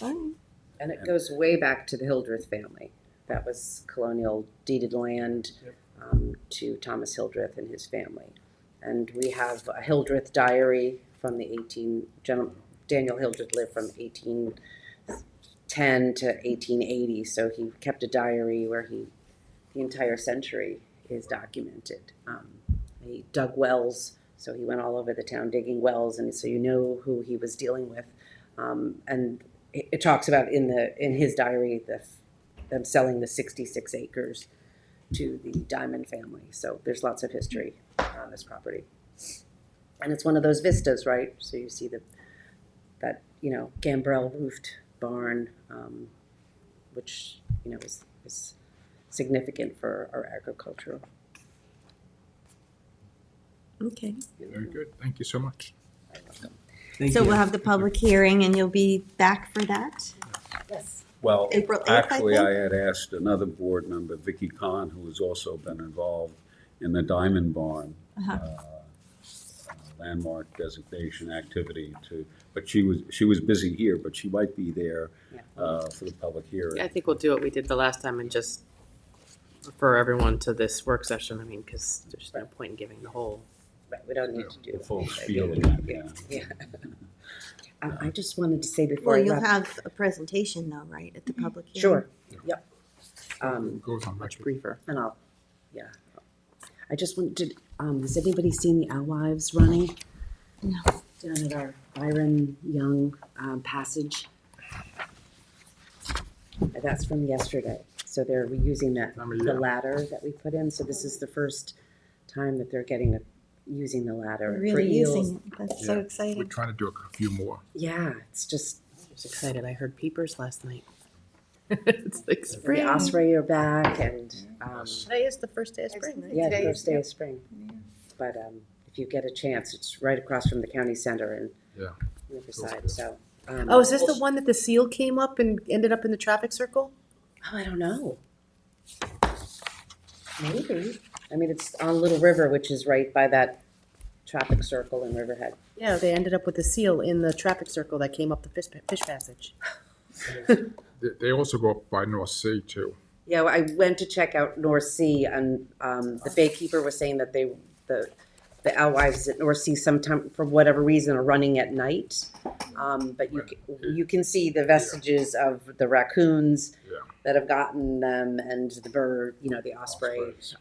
All right. And it goes way back to the Hildreth family. That was colonial deeded land to Thomas Hildreth and his family. And we have a Hildreth diary from the Daniel Hildreth lived from 1810 to 1880. So he kept a diary where the entire century is documented. He dug wells, so he went all over the town digging wells, and so you know who he was dealing with. And it talks about in his diary them selling the 66 acres to the Diamond family. So there's lots of history on this property, and it's one of those vistas, right? So you see that gambrel roofed barn, which is significant for our agricultural. Okay. Very good. Thank you so much. So we'll have the public hearing, and you'll be back for that. Yes. Well, April 8th, I actually, think? I had asked another board member, Vicky Kahn, who has also been involved in the Diamond Barn landmark designation activity but she was busy here, but she might be there for the public hearing. I think we'll do what we did the last time and just refer everyone to this work session. I mean, because there's no point in giving the whole. Right, we don't need to do The that. full spiel again, yeah. Yeah. I just wanted to say before Well, I you'll left. have a presentation though, right, at the public hearing? Sure. Yep. It goes on Much record. briefer. And I just wanted, has anybody seen the Alewives running? No. Down at our Byron Young Passage. That's from yesterday. So they're reusing the ladder that we put in. So this is the first time that they're using the ladder. We're for really eels. using it. That's so We're exciting. trying to do a few more. Yeah, it's just, I was excited. I heard peepers last night. It's like the spring. osprey are back and, Today is the first day of spring, right? yeah, Today first is- day yep. of spring. But if you get a chance, it's right across from the county center in Yeah. Riverside, good. so. Oh, is this the one that the seal came up and ended up in the traffic circle? Oh, I don't know. Maybe. I mean, it's on Little River, which is right by that traffic circle in Riverhead. Yeah, they ended up with the seal in the traffic circle that came up the fish passage. They also go up by North Sea too. Yeah, I went to check out North Sea, and the baykeeper was saying that the alewives at North Sea sometime, for whatever reason, are running at night. But you can see the vestiges of the raccoons Yeah. that have gotten them, and the bird, the osprey. Ospreys.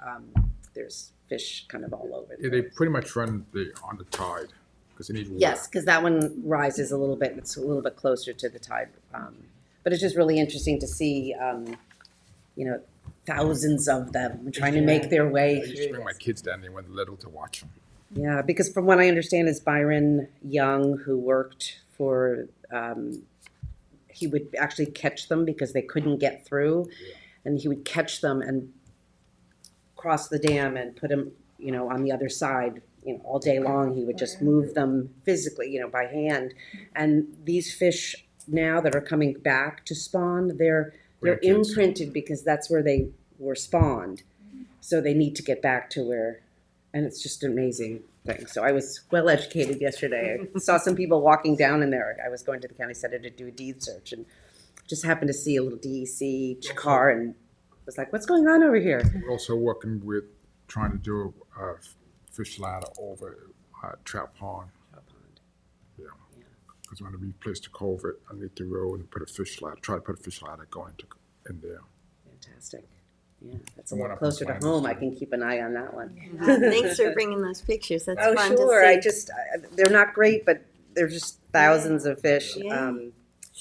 There's fish kind of all over. Yeah, they pretty much run on the tide because they need water. Yes, because that one rises a little bit. It's a little bit closer to the tide. But it's just really interesting to see, thousands of them trying to make their way I used to through. bring my kids down there when they're little to watch them. Yeah, because from what I understand is Byron Young, who worked for he would actually catch them because they couldn't get through. And he would catch them and cross the dam and put them, on the other side, all day long. He would just move them physically, by hand. And these fish now that are coming back to spawn, they're Grandkids. imprinted because that's where they were spawned. So they need to get back to where, and it's just an amazing thing. So I was well educated yesterday. I saw some people walking down in there. I was going to the county center to do a deed search and just happened to see a little DEC car and was like, what's going on over here? We're also working with trying to do a fish ladder over Trap Pond. Yeah. Because we're going to replace the culvert underneath the road and put a fish ladder, try to put a fish ladder going in there. Fantastic. Yeah, that's a The one little up in closer to Flanders, home. I too. can keep an eye on that one. Thanks for bringing those pictures. That's Oh, fun to sure. see. They're not great, but they're just thousands of fish. Yeah.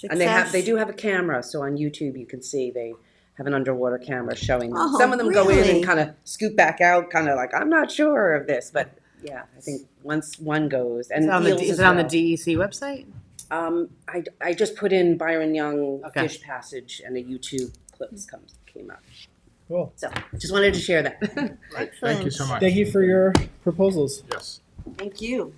And they do have a camera, so on YouTube you can see they have an underwater camera showing them. Oh, Some of them go in really? and kind of scoot back out, kind of like, I'm not sure of this, but yeah, I think once one goes and eels Is as it on the well. DEC website? I just put in Byron Young Okay. fish passage and a YouTube clips came up. Cool. So just wanted to share that. Excellent. Thank you so much. Thank you for your proposals. Yes. Thank you.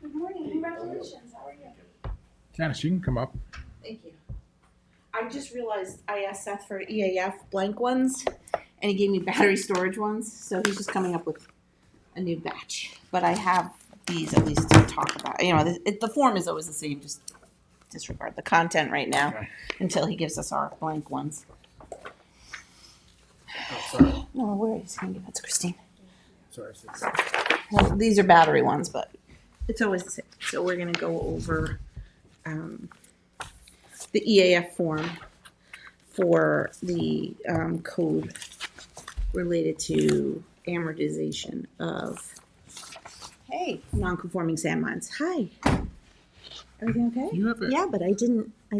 Good morning, congratulations, how are you? Janice, you can come up. Thank you. I just realized I asked Seth for EAF blank ones, and he gave me battery storage ones, so he's just coming up with a new batch. But I have these at least to talk about. The form is always the same, just disregard the content right now Okay. until he gives us our blank ones. Sorry. No, where is he gonna give that to Christine? Sorry. Well, these are battery ones, but it's always the same. So we're gonna go over the EAF form for the code related to amortization of, hey, non-conforming sand mines. Hi. Everything okay? You have a, Yeah, but I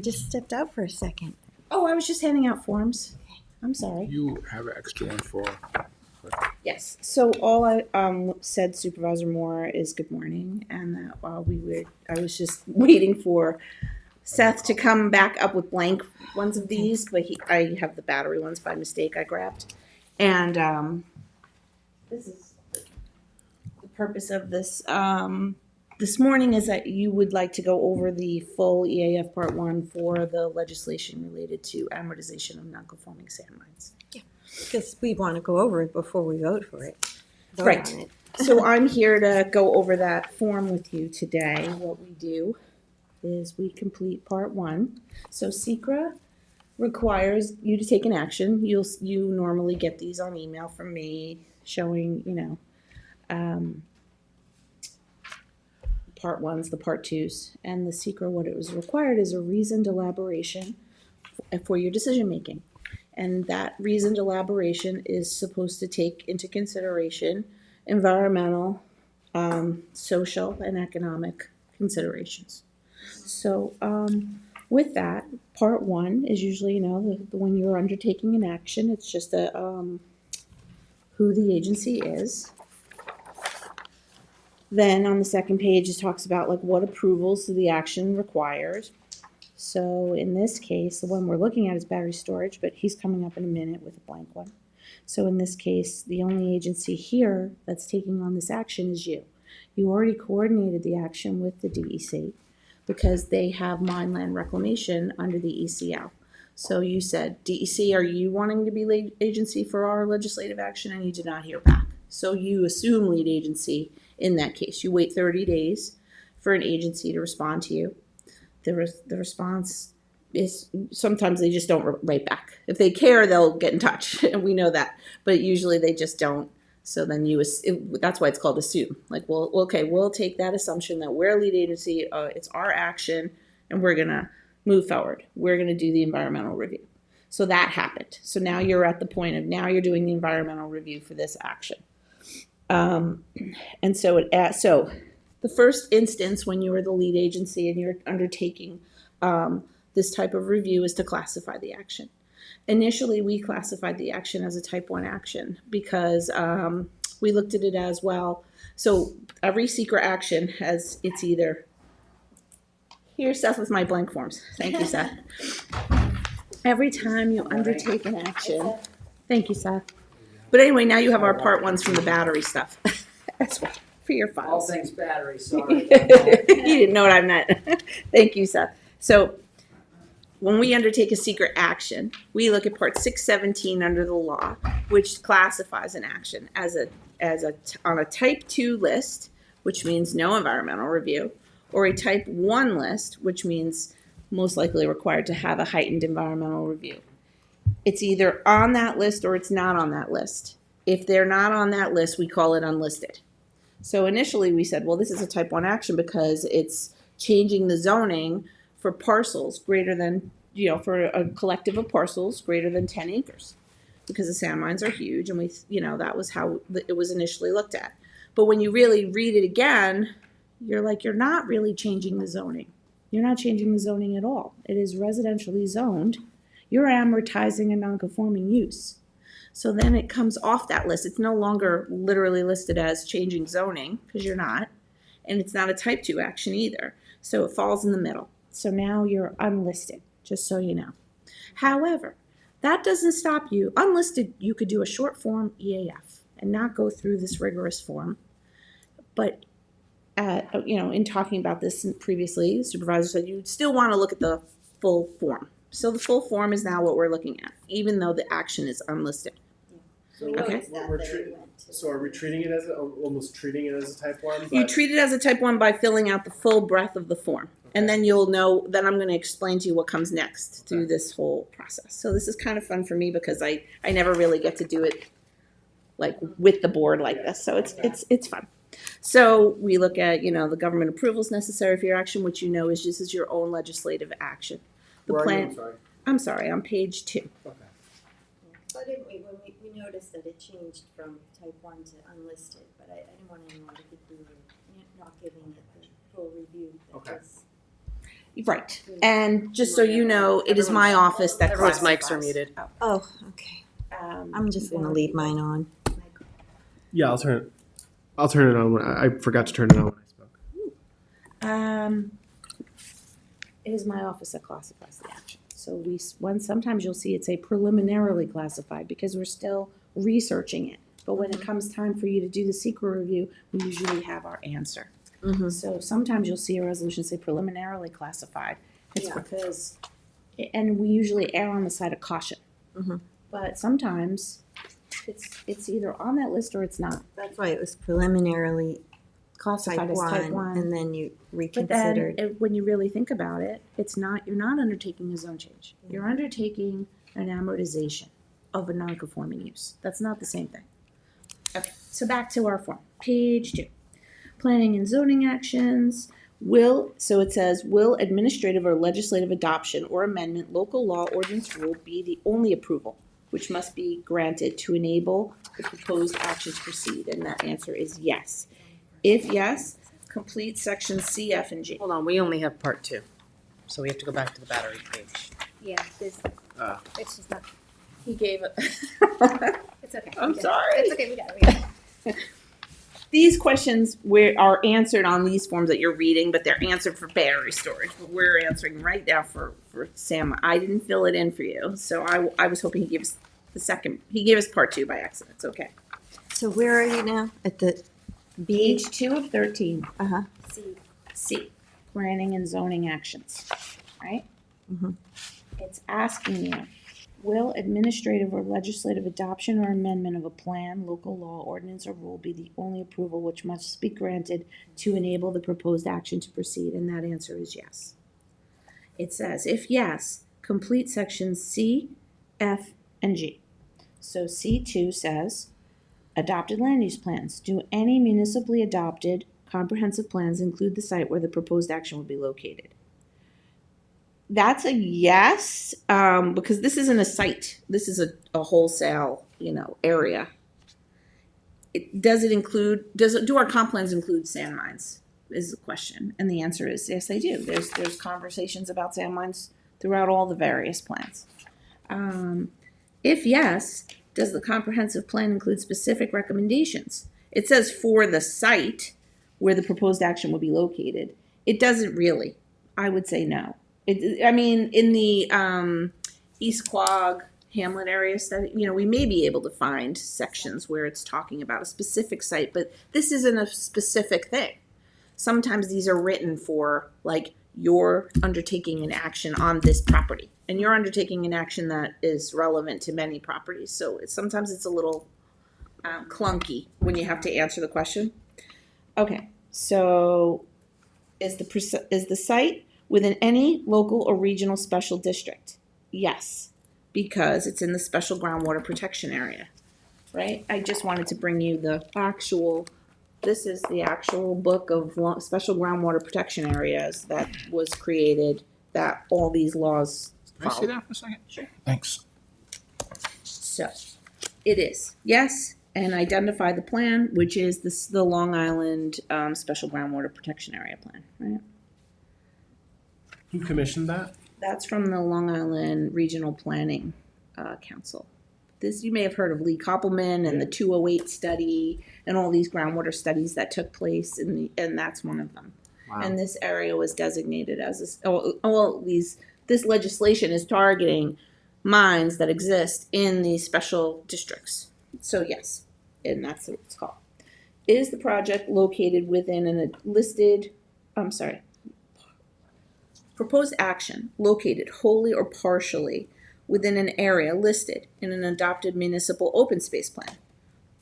just stepped out for a second. Oh, I was just handing out forms. I'm sorry. you have an extra one for, Yes. So all I said, Supervisor Moore, is good morning, and that I was just waiting for Seth to come back up with blank ones of these, but I have the battery ones by mistake I grabbed, and this is the purpose of this. This morning is that you would like to go over the full EAF Part 1 for the legislation related to amortization of non-conforming sand mines. Because we want to go over it before we vote for it. Vote Right. on it. So I'm here to go over that form with you today. What we do is we complete part 1. So SECRA requires you to take an action. You normally get these on email from me showing, part 1s, the part 2s, and the SECRA, what it was required is a reasoned elaboration for your decision making. And that reasoned elaboration is supposed to take into consideration environmental, social, and economic considerations. So with that, part 1 is usually, the when you're undertaking an action, it's just who the agency is. Then on the second page, it talks about like what approvals the action requires. So in this case, the one we're looking at is battery storage, but he's coming up in a minute with a blank one. So in this case, the only agency here that's taking on this action is you. You already coordinated the action with the DEC because they have mine land reclamation under the ECL. So you said, DEC, are you wanting to be lead agency for our legislative action? And you did not hear back. So you assume lead agency in that case. You wait 30 days for an agency to respond to you. The response is sometimes they just don't write back. If they care, they'll get in touch, and we know that. But usually they just don't. So then that's why it's called assume. Like, well, okay, we'll take that assumption that we're a lead agency. It's our action, and we're gonna move forward. We're gonna do the environmental review. So that happened. So now you're at the point of now you're doing the environmental review for this action. And so the first instance when you are the lead agency and you're undertaking this type of review is to classify the action. Initially, we classified the action as a type 1 action because we looked at it as well. So every secret action has, it's either, here's Seth with my blank forms. Thank you, Seth. Every time you undertake an action, thank you, Seth. But anyway, now you have our part ones from the battery stuff as well for your All files. things battery, sorry. You didn't know what I meant. Thank you, Seth. So when we undertake a secret action, we look at part 617 under the law, which classifies an action on a type 2 list, which means no environmental review, or a type 1 list, which means most likely required to have a heightened environmental review. It's either on that list or it's not on that list. If they're not on that list, we call it unlisted. So initially we said, well, this is a type 1 action because it's changing the zoning for parcels greater than, for a collective of parcels greater than 10 acres. Because the sand mines are huge and that was how it was initially looked at. But when you really read it again, you're like, you're not really changing the zoning. You're not changing the zoning at all. It is residentially zoned. You're amortizing a non-conforming use. So then it comes off that list. It's no longer literally listed as changing zoning, because you're not. And it's not a type 2 action either. So it falls in the middle. So now you're unlisted, just so you know. However, that doesn't stop you. Unlisted, you could do a short form EAF and not go through this rigorous form. But in talking about this previously, the supervisor said you'd still want to look at the full form. So the full form is now what we're looking at, even though the action is unlisted. So Okay. So are we treating it as almost treating it as a type 1? You treat it as a type 1 by filling out the full breadth of the form. Okay. And then you'll know, then I'm going to explain to you what comes next through this whole process. So this is kind of fun for me because I never really get to do it like with the board like this. So it's fun. So we look at, the government approvals necessary for your action, which is just as your own legislative action. The Where plan. are you? I'm sorry, on page 2. Okay. So didn't we, when we noticed that it changed from type 1 to unlisted, but I didn't want anyone to think we were not giving it the full review. Okay. Right. And just so you know, it is my office that Everyone's mics classifies. are muted. Oh, okay. I'm just gonna leave mine on. Yeah, I'll turn it on. I forgot to turn it on when I spoke. It is my office that classifies the action. So sometimes you'll see it say preliminarily classified because we're still researching it. But when it comes time for you to do the secret review, we usually have our answer. Mm-hmm. So sometimes you'll see a resolution say preliminarily classified. It's because, and we usually err on the side of caution. Mm-hmm. But sometimes it's either on that list or it's not. That's why it was preliminarily Classified type as type 1, 1. and then you But then, reconsidered. when you really think about it, you're not undertaking a zone change. You're undertaking an amortization of a non-conforming use. That's not the same thing. Okay, so back to our form. Page 2. Planning and zoning actions. So it says, will administrative or legislative adoption or amendment, local law, ordinance, rule be the only approval which must be granted to enable the proposed action to proceed? And that answer is yes. If yes, complete sections C, F, and G. Hold on, we only have part 2, so we have to go back to the battery page. Yeah, it's just not, He gave it. it's okay. I'm We got it. sorry. It's okay, we got it. These questions are answered on these forms that you're reading, but they're answered for battery storage. But we're answering right now for Sam. I didn't fill it in for you, so I was hoping he gave us he gave us part 2 by accident. It's okay. So where are you now? At the B? Page 2 of 13. Uh-huh. C, planning and zoning actions, right? Mhm. It's asking you, will administrative or legislative adoption or amendment of a plan, local law, ordinance, or rule be the only approval which must be granted to enable the proposed action to proceed? And that answer is yes. It says, if yes, complete sections C, F, and G. So C2 says, adopted land use plans. Do any municipally adopted comprehensive plans include the site where the proposed action will be located? That's a yes, because this isn't a site. This is a wholesale, area. does do our comp plans include sand mines is the question. And the answer is yes, they do. There's conversations about sand mines throughout all the various plans. If yes, does the comprehensive plan include specific recommendations? It says for the site where the proposed action will be located. It doesn't really. I would say no. I mean, in the East Quogue Hamlet area study, we may be able to find sections where it's talking about a specific site, but this isn't a specific thing. Sometimes these are written for, like, you're undertaking an action on this property, and you're undertaking an action that is relevant to many properties. So sometimes it's a little clunky when you have to answer the question. Okay, so is the site within any local or regional special district? Yes, because it's in the special groundwater protection area, right? I just wanted to bring you the actual. This is the actual book of special groundwater protection areas that was created, that all these laws Can I see follow. that for a second? Sure. Thanks. So, it is, yes, and identify the plan, which is the Long Island Special Groundwater Protection Area Plan, right? Who commissioned that? That's from the Long Island Regional Planning Council. This, you may have heard of Lee Koppelman and the 208 study and all these groundwater studies that took place, and that's one of them. Wow. And this area was designated as this legislation is targeting mines that exist in these special districts. So yes, and that's what it's called. Is the project located within proposed action located wholly or partially within an area listed in an adopted municipal open space plan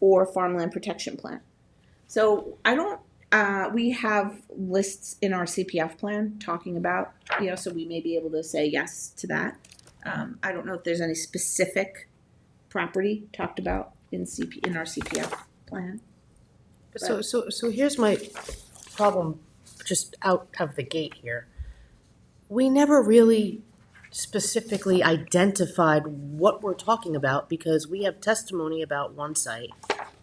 or farmland protection plan? So we have lists in our CPF plan talking about, so we may be able to say yes to that. I don't know if there's any specific property talked about in our CPF plan. So here's my problem, just out of the gate here. We never really specifically identified what we're talking about because we have testimony about one site.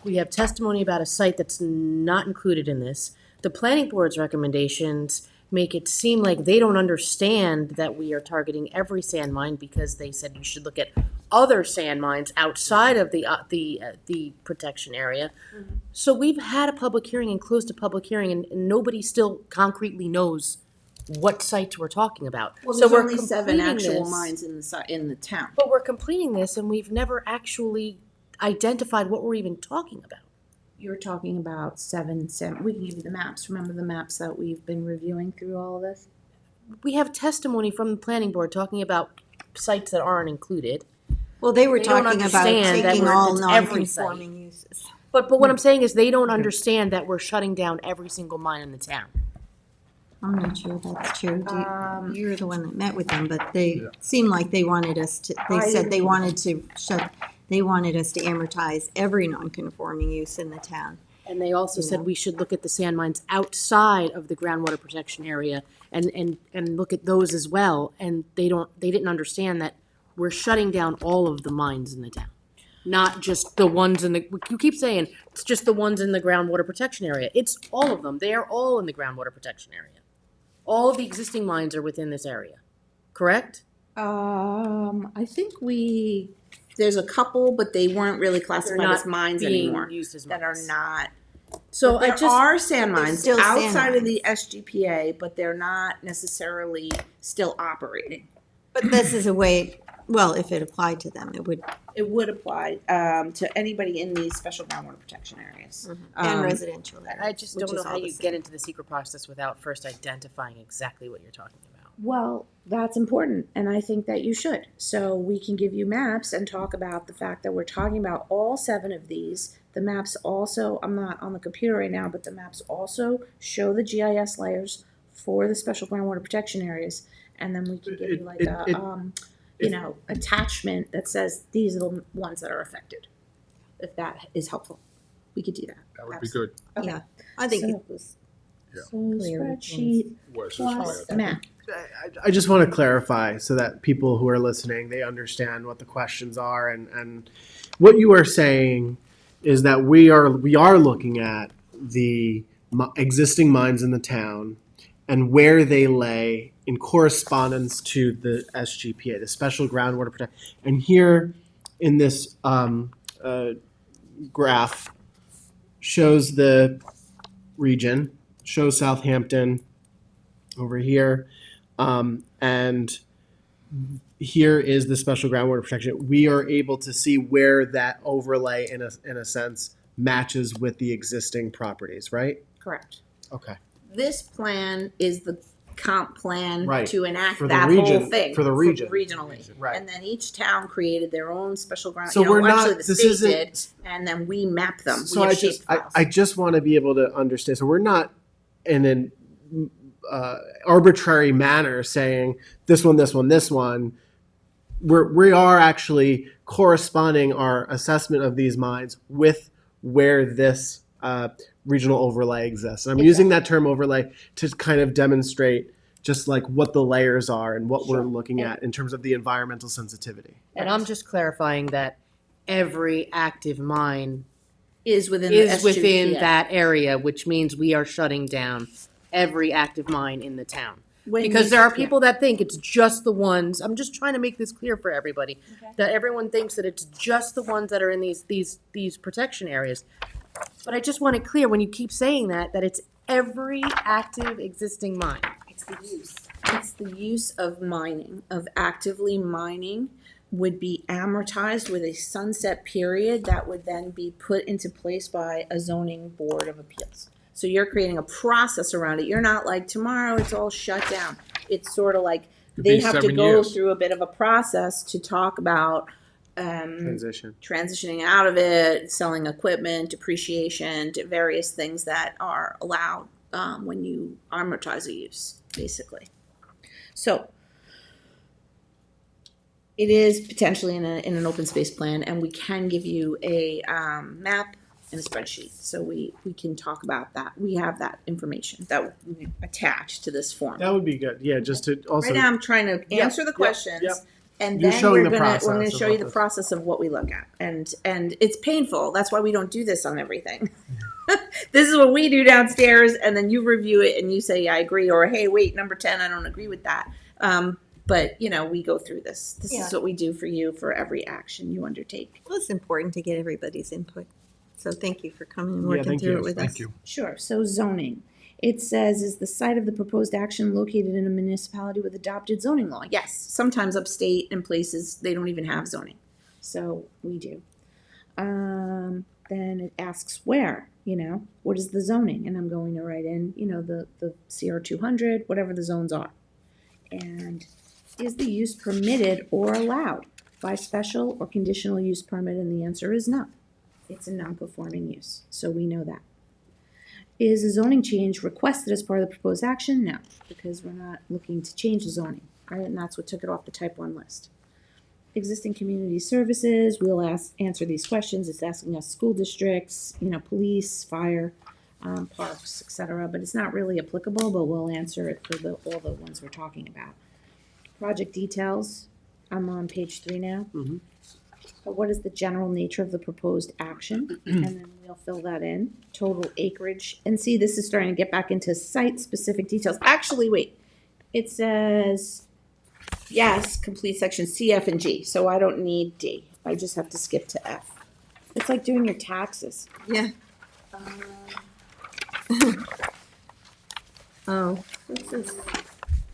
We have testimony about a site that's not included in this. The planning board's recommendations make it seem like they don't understand that we are targeting every sand mine because they said you should look at other sand mines outside of the protection area. Mm-hmm. So we've had a public hearing and closed a public hearing, and nobody still concretely knows what sites we're talking about. Well, so there's we're only 7 actual this, mines in the town. but we're completing this, and we've never actually identified what we're even talking about. You're talking about 7. We can give you the maps. Remember the maps that we've been reviewing through all of this? We have testimony from the planning board talking about sites that aren't included. Well, they were They don't talking about understand that taking we're- all it's every non-conforming uses. But what I'm saying is they don't understand that we're shutting down every single mine in the town. I'm not sure that's true. You're the one that met with them, but they seemed like they wanted us to, they said they wanted us to amortize every non-conforming use in the town. And they also said we should look at the sand mines outside of the groundwater protection area and look at those as well. And they didn't understand that we're shutting down all of the mines in the town. Not just the ones you keep saying it's just the ones in the groundwater protection area. It's all of them. They are all in the groundwater protection area. All of the existing mines are within this area, correct? I think there's a couple, but they weren't really classified as mines anymore. Used as that are mines. not. So There are sand There's mines still sand outside of the mines. SGPA, but they're not necessarily still operating. But this is a way, well, if it applied to them, it would, It would apply to anybody in these special groundwater protection areas. and residential. I just which don't know is how all the you same. get into the secret process without first identifying exactly what you're talking about. Well, that's important, and I think that you should. So we can give you maps and talk about the fact that we're talking about all 7 of these. The maps also, I'm not on the computer right now, but the maps also show the GIS layers for the special groundwater protection areas, and then we can give you like attachment that says these are the ones that are affected. If that is helpful, we could do that. That would be good. Okay. Yeah, I think So- it was So Clear which spreadsheet Was plus map. I just want to clarify so that people who are listening, they understand what the questions are and what you are saying is that we are looking at the existing mines in the town and where they lay in correspondence to the SGPA, the Special Groundwater Protection. And here in this graph shows the region, shows Southampton over here, and here is the special groundwater protection. We are able to see where that overlay, in a sense, matches with the existing properties, right? Correct. Okay. This plan is the comp plan Right. to enact For the that whole region- thing. for the region. Regionally. Right. And then each town created their own special ground, So we're not. actually the This state isn't. did, and then we map them. So We have I just, shaped files. I just want to be able to understand. So we're not in an arbitrary manner saying this one, this one, this one. We are actually corresponding our assessment of these mines with where this regional overlay exists. And I'm using that term overlay to kind of demonstrate just like what the layers are and what we're looking at in terms of the environmental sensitivity. And I'm just clarifying that every active mine Is within is the within SGPA. that area, which means we are shutting down every active mine in the town. When Because you- there are yeah. people that think it's just the ones, I'm just trying to make this clear for everybody, that everyone thinks that it's just the ones that are in these protection areas. But I just want it clear, when you keep saying that it's every active existing mine. It's the use. It's the use of mining, of actively mining would be amortized with a sunset period that would then be put into place by a zoning board of appeals. So you're creating a process around it. You're not like, tomorrow it's all shut down. It's sort of like, Could they be have to 7 go years. through a bit of a process to talk about Transition. transitioning out of it, selling equipment, depreciation, to various things that are allowed when you amortize a use, basically. So it is potentially in an open space plan, and we can give you a map and a spreadsheet, so we can talk about that. We have that information that we attach to this form. That would be good. Yeah, just to also. Right now, I'm trying to answer the yep, questions. yep. And You're then showing we're the gonna process of show you what the this- process of what we look at, and it's painful. That's why we don't do this on everything. This is what we do downstairs, and then you review it and you say, yeah, I agree, or hey, wait, number 10, I don't agree with that. But we go through this. This Yeah. is what we do for you for every action you undertake. Well, it's important to get everybody's input. So thank you for coming and Yeah, working thank through you. it with us. Thank you. Sure, so zoning. It says, is the site of the proposed action located in a municipality with adopted zoning law? Yes, sometimes upstate and places, they don't even have zoning. So we do. Then it asks where, what is the zoning? And I'm going to write in, the CR 200, whatever the zones are. And is the use permitted or allowed by special or conditional use permit? And the answer is no. It's a non-conforming use, so we know that. Is a zoning change requested as part of the proposed action? No, because we're not looking to change the zoning, right? And that's what took it off the type 1 list. Existing community services, we'll answer these questions. It's asking us school districts, police, fire, parks, etc. But it's not really applicable, but we'll answer it for all the ones we're talking about. Project details, I'm on page 3 now. Mhm. But what is the general nature of the proposed action? And then we'll fill that in. Total acreage. And see, this is starting to get back into site-specific details. Actually, wait. It says, yes, complete section C, F, and G. So I don't need D. I just have to skip to F. It's like doing your taxes. Yeah. Oh, This is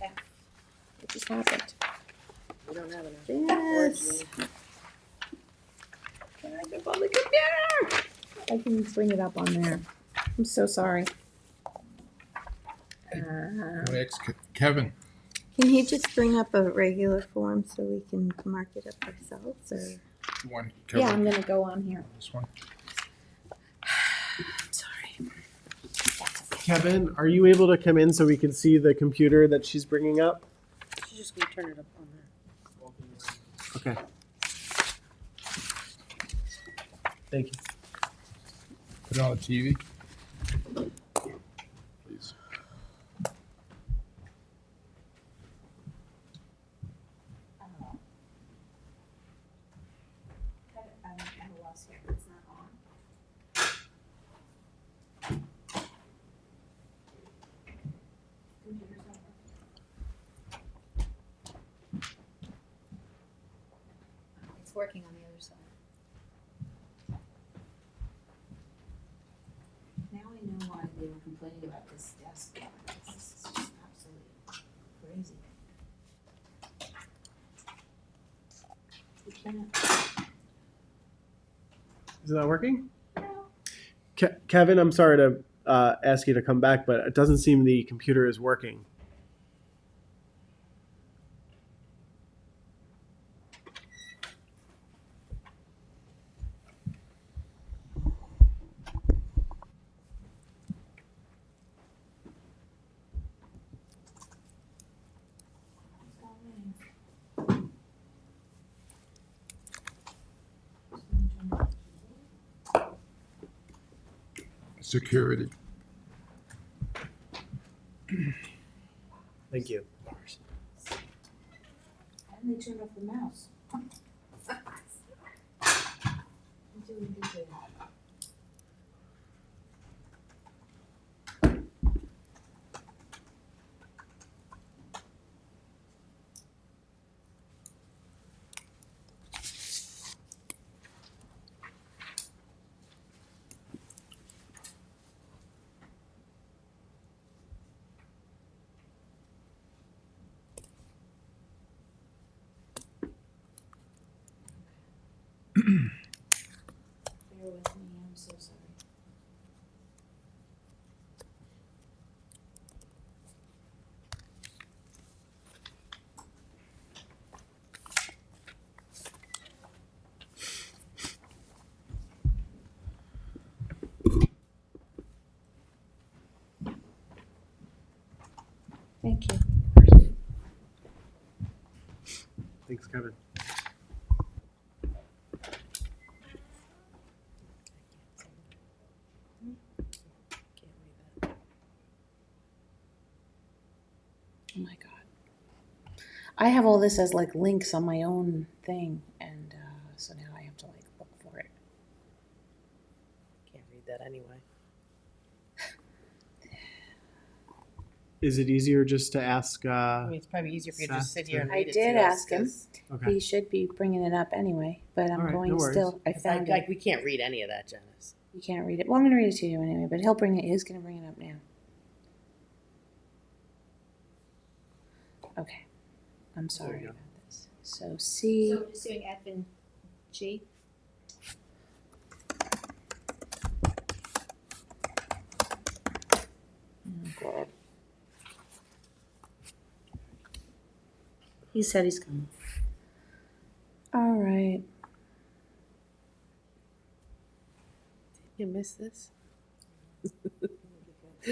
F. What just happened? We don't have enough. Yes. Can I go on the computer? I can bring it up on there. I'm so sorry. Kevin, can you just bring up a regular form so we can mark it up ourselves, or? you want Yeah, I'm Kevin, gonna go on here. this one? Sorry. Kevin, are you able to come in so we can see the computer that she's bringing up? She's just gonna turn it up on there. Okay. Thank you. Put it on the TV. Please. It's working on the other side. Now I know why they were complaining about this desk. This is just absolutely crazy. You can't. Is that working? Kevin, I'm sorry to ask you to come back, but it doesn't seem the computer is working. Security. Thank you. And they turned off the mouse. Bear with me, I'm so sorry. Thank you. Thanks, Kevin. Oh my God. I have all this as like links on my own thing, and so now I have to like look for it. Can't read that anyway. Is it easier just to ask? I mean, it's probably easier for you to just sit here and I read it did to us, ask him. 'cause Okay. He should be bringing it up anyway, but I'm All right, going no to worries. still. I it's found like it. we can't read any of that, Janice. You can't read it. Well, I'm going to read it to you anyway, but he'll bring it. He's going to bring it up now. Okay. I'm sorry about this. So C. So just doing F and G? Oh, God. He said he's coming. All right. You miss this?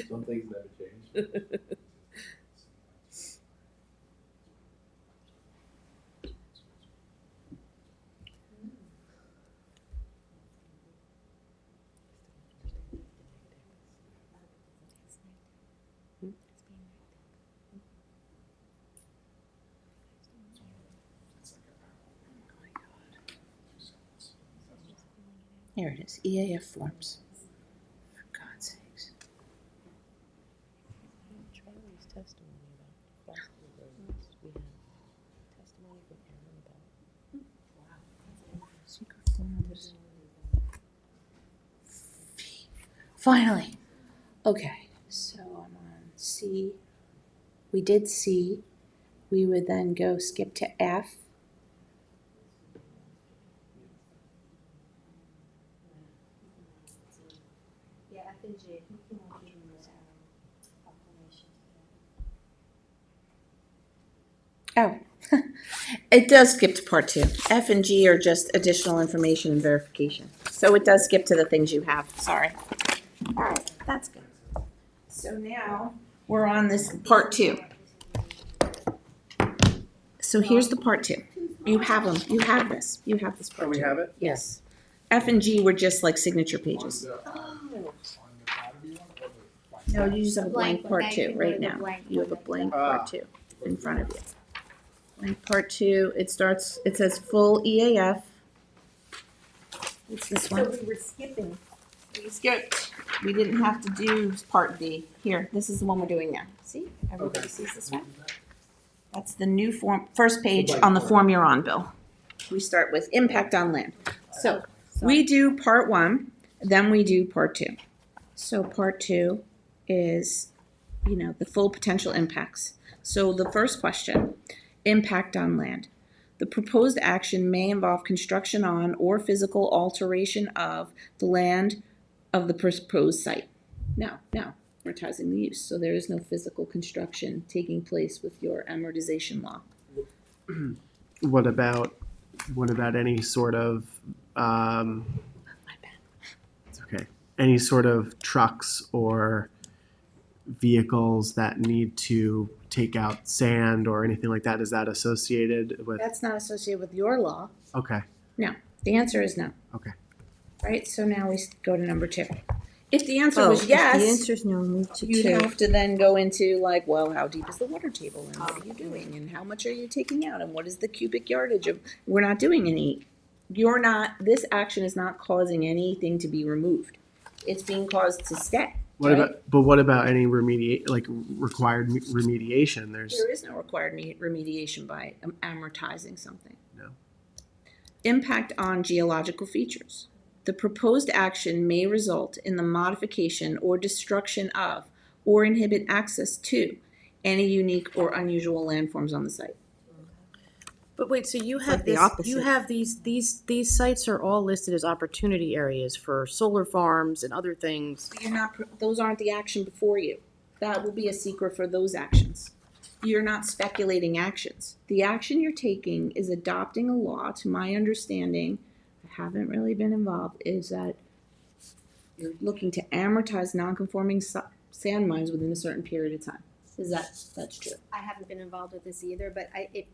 Some things never change. Here it is. EAF forms. For God's sakes. Charlie's testimony about crossing the roads. We had testimony from Aaron about Secret forms. Finally. Okay. So I'm on C. We did C. We would then go skip to F. Yeah, F and G. Oh, it does skip to part 2. F and G are just additional information and verification. So it does skip to the things you have. Sorry. All right, that's good. So now we're on this part 2. So here's the part 2. You have them. You have this. You have this part Oh, we 2. have it? Yes. F and G were just like signature pages. No, you just have a blank Blank, part now you 2 can go right to the now. blank You have a one. blank part 2 in front of you. Blank part 2, it says full EAF. It's this So one. we were skipping. We skipped. We didn't have to do part D. Here, this is the one we're doing now. See? Everybody sees this one? That's the new form, first page on the form you're on, Bill. we start with impact on land. So we do part one, then we do part two. So part two is, the full potential impacts. So the first question, impact on land. The proposed action may involve construction on or physical alteration of the land of the proposed site. Now, amortizing the use. So there is no physical construction taking place with your amortization law. What about any sort of it's okay. Any sort of trucks or vehicles that need to take out sand or anything like that? Is that associated with? That's not associated with your law. Okay. No, the answer is no. Okay. Right, so now we go to number two. If the answer Oh, was if the yes, answer's no, move to you'd two. have to then go into like, well, how deep is the water table and what are you doing and how much are you taking out and what is the cubic yardage of, we're not doing any, this action is not causing anything to be removed. It's being caused to stay. What right? what about any required remediation? There is no required remediation by amortizing something. No. Impact on geological features. The proposed action may result in the modification or destruction of or inhibit access to any unique or unusual landforms on the site. But wait, so you like have the this, opposite. you have these sites are all listed as opportunity areas for solar farms and other things. You're not, those aren't the action before you. That will be a secret for those actions. You're not speculating actions. The action you're taking is adopting a law, to my understanding, I haven't really been involved, is that you're looking to amortize non-conforming sand mines within a certain period of time. That's true? I haven't been involved with this either, but if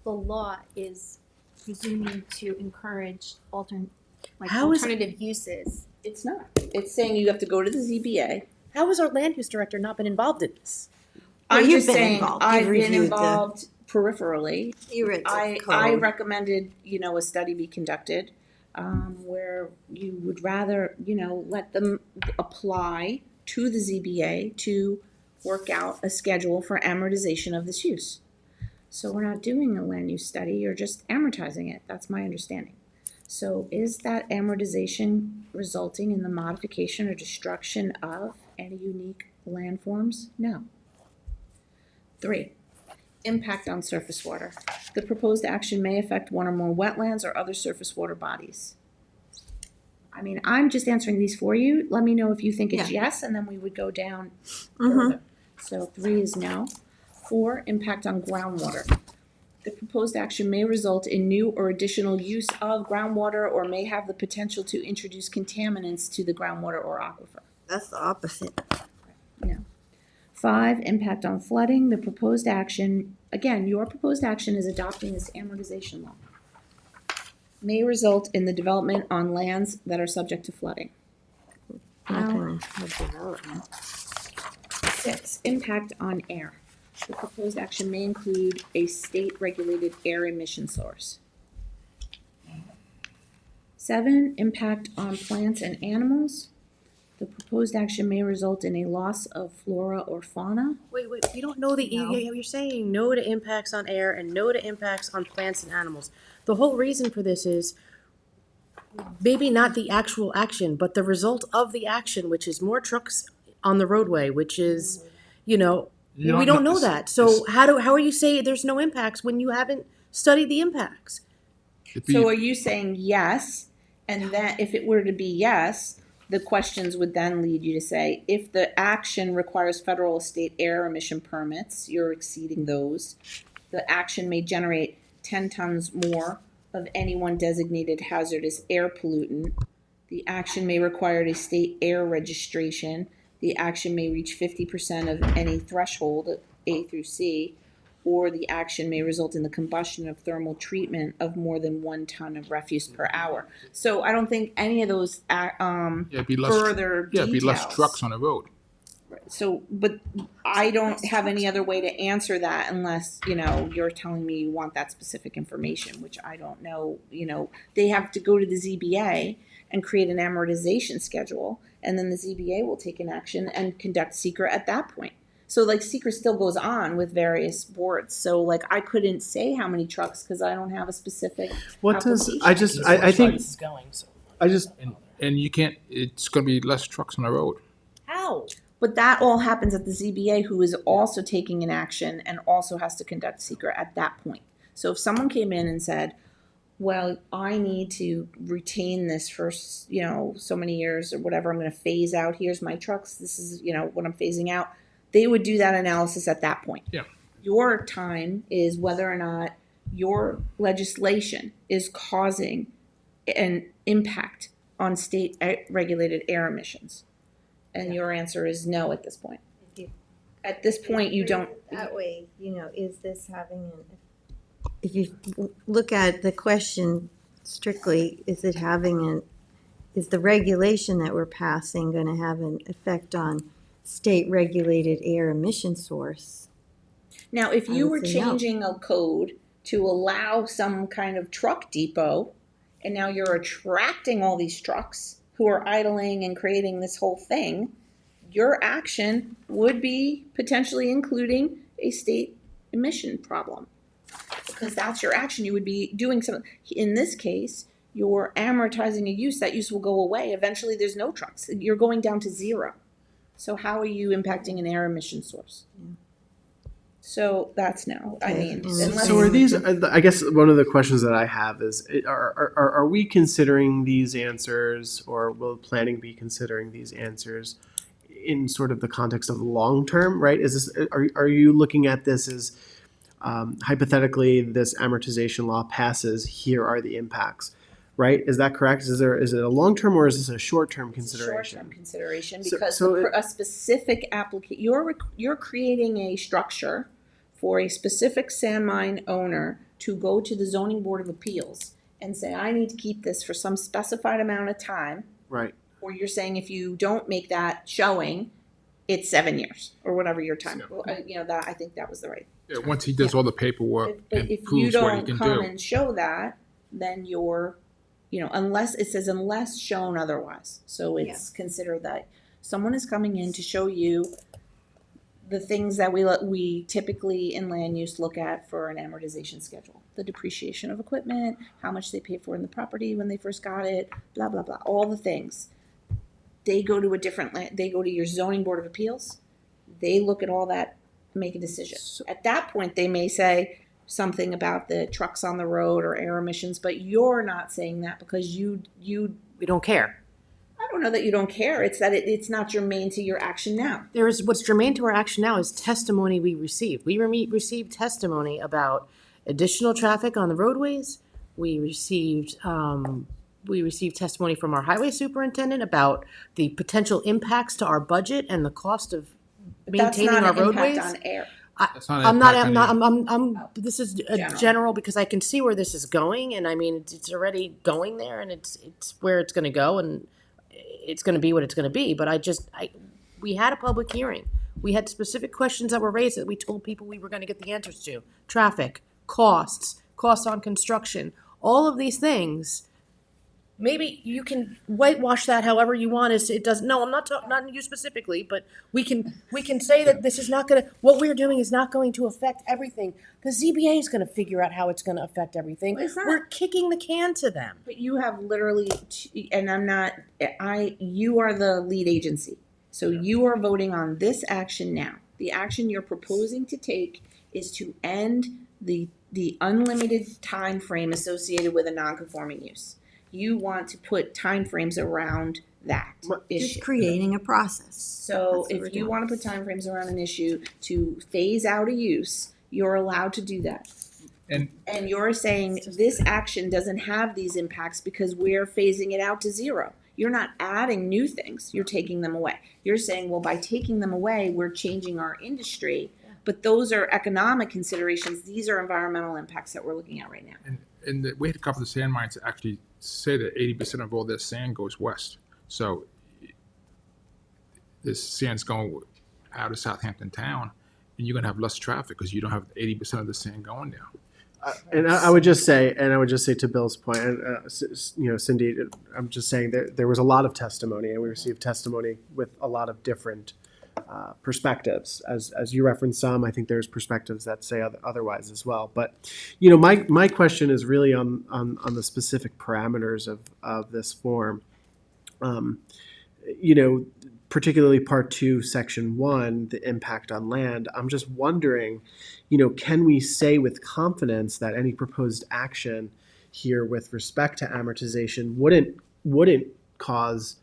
the law is presuming to encourage alternative uses. It's not. It's saying you have to go to the ZBA. How has our land use director not been involved in this? Well, I'm you've just been saying, involved. I've You've been reviewed the- involved peripherally. You read the I code. recommended, a study be conducted, where you would rather, let them apply to the ZBA to work out a schedule for amortization of this use. So we're not doing a land use study, you're just amortizing it. That's my understanding. So is that amortization resulting in the modification or destruction of any unique landforms? No. 3, impact on surface water. The proposed action may affect one or more wetlands or other surface water bodies. I mean, I'm just answering these for you. Let me know if you think it's yes, and then we would go down further. So 3 is no. 4, impact on groundwater. The proposed action may result in new or additional use of groundwater or may have the potential to introduce contaminants to the groundwater or aquifer. That's the opposite. No. 5, impact on flooding. The proposed action, again, your proposed action is adopting this amortization law. May result in the development on lands that are subject to flooding. Okay, with development. 6, impact on air. The proposed action may include a state-regulated air emission source. 7, impact on plants and animals. The proposed action may result in a loss of flora or fauna. Wait, we don't know you're saying no to impacts on air and no to impacts on plants and animals. The whole reason for this is maybe not the actual action, but the result of the action, which is more trucks on the roadway, which is, we don't know that. So how are you saying there's no impacts when you haven't studied the impacts? So are you saying yes, and then if it were to be yes, the questions would then lead you to say, if the action requires federal or state air emission permits, you're exceeding those. The action may generate 10 tons more of any one designated hazardous air pollutant. The action may require a state air registration. The action may reach 50% of any threshold, A through C, or the action may result in the combustion of thermal treatment of more than 1 ton of refuse per hour. So I don't think any of those It'd be less, further details. it'd be less trucks on the road. So, but I don't have any other way to answer that unless, you're telling me you want that specific information, which I don't know. They have to go to the ZBA and create an amortization schedule, and then the ZBA will take an action and conduct secret at that point. So like secret still goes on with various boards. So like I couldn't say how many trucks because I don't have a specific What does, application. I think, This is going, so. I just, And you can't, it's gonna be less trucks on the road. How? But that all happens at the ZBA, who is also taking an action and also has to conduct secret at that point. So if someone came in and said, well, I need to retain this for, so many years or whatever, I'm gonna phase out, here's my trucks, this is, what I'm phasing out, they would do that analysis at that point. Yeah. Your time is whether or not your legislation is causing an impact on state regulated air emissions. And your answer is no at this point. At this point, you don't. That way, is this having if you look at the question strictly, is the regulation that we're passing going to have an effect on state regulated air emission source? Now, if I you would were say no. changing a code to allow some kind of truck depot, and now you're attracting all these trucks who are idling and creating this whole thing, your action would be potentially including a state emission problem. Because that's your action. You would be doing something. In this case, you're amortizing a use. That use will go away. Eventually, there's no trucks. You're going down to zero. So how are you impacting an air emission source? So that's no. I Okay. mean, And unless- so are these, I guess one of the questions that I have is, are we considering these answers, or will planning be considering these answers in sort of the context of long term, right? Is this, are you looking at this as hypothetically this amortization law passes, here are the impacts, right? Is that correct? Is it a long term or is this a short term consideration? Short-term consideration, So- because so it- a specific application, you're creating a structure for a specific sand mine owner to go to the zoning board of appeals and say, I need to keep this for some specified amount of time. Right. Or you're saying if you don't make that showing, it's 7 years or whatever your time. Well, that I think that was the right. Yeah, once he does all the paperwork But and if you proves what he don't can come do. and show that, then you're, unless it says unless shown otherwise. So it's considered that someone is coming in to show you the things that we typically in land use look at for an amortization schedule. The depreciation of equipment, how much they paid for in the property when they first got it, blah, blah, blah, all the things. They go to they go to your zoning board of appeals. They look at all that, make a decision. At that point, they may say something about the trucks on the road or air emissions, but you're not saying that because we don't care. I don't know that you don't care. It's that it's not germane to your action now. What's germane to our action now is testimony we received. We received testimony about additional traffic on the roadways. We received testimony from our highway superintendent about the potential impacts to our budget and the cost of maintaining our roadways. That's not an impact on air. That's not an impact on you. This is a General. general because I can see where this is going, and I mean it's already going there, and it's where it's going to go, and it's going to be what it's going to be. But we had a public hearing. We had specific questions that were raised that we told people we were going to get the answers to: traffic, costs on construction, all of these things. Maybe you can whitewash that however you want. It doesn't. No, I'm not you specifically, but we can say that this is not going to. What we're doing is not going to affect everything. The ZBA is going to figure out how it's going to affect everything. Well, it's not. We're kicking the can to them. But you have literally, and I'm not. You are the lead agency, so you are voting on this action now. The action you're proposing to take is to end the unlimited time frame associated with a non-conforming use. You want to put timeframes around that issue. Just creating a process. So That's what we're if you doing. want to put timeframes around an issue to phase out a use, you're allowed to do that. And And you're saying this action doesn't have these impacts because we're phasing it out to zero. You're not adding new things, you're taking them away. You're saying, well, by taking them away, we're changing our industry. But those are economic considerations. These are environmental impacts that we're looking at right now. we had a couple of sand mines that actually say that 80% of all their sand goes west. So this sand's going out of Southampton town, and you're going to have less traffic because you don't have 80% of the sand going there. And I would just say to Bill's point, and Cindy, I'm just saying that there was a lot of testimony, and we received testimony with a lot of different perspectives. As you referenced some, I think there's perspectives that say otherwise as well. But, you know, my question is really on the specific parameters of this form. You know, particularly Part 2, Section 1, the impact on land. I'm just wondering, you know, can we say with confidence that any proposed action here with respect to amortization wouldn't cause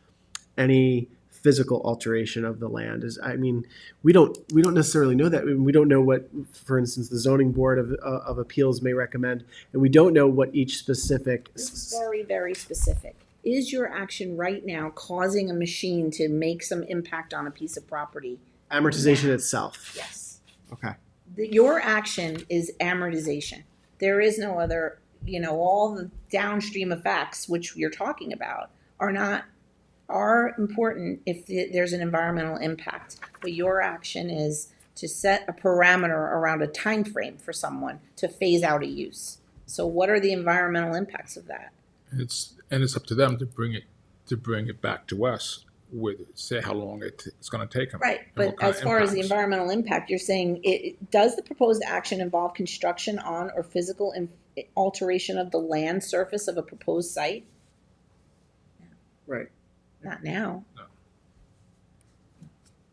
any physical alteration of the land? I mean, we don't necessarily know that. We don't know what, for instance, the zoning board of appeals may recommend, and we don't know what each specific. This is very, very specific. Is your action right now causing a machine to make some impact on a piece of property? Amortization itself. Yes. Okay. Your action is amortization. There is no other, you know, all the downstream effects, which you're talking about, are important if there's an environmental impact. But your action is to set a parameter around a time frame for someone to phase out a use. So what are the environmental impacts of that? It's up to them to bring it back to us with, say, how long it's going to take them. Right, and but what kind as of far as the impacts. environmental impact, you're saying, does the proposed action involve construction on or physical alteration of the land surface of a proposed site? Right. Not now. No.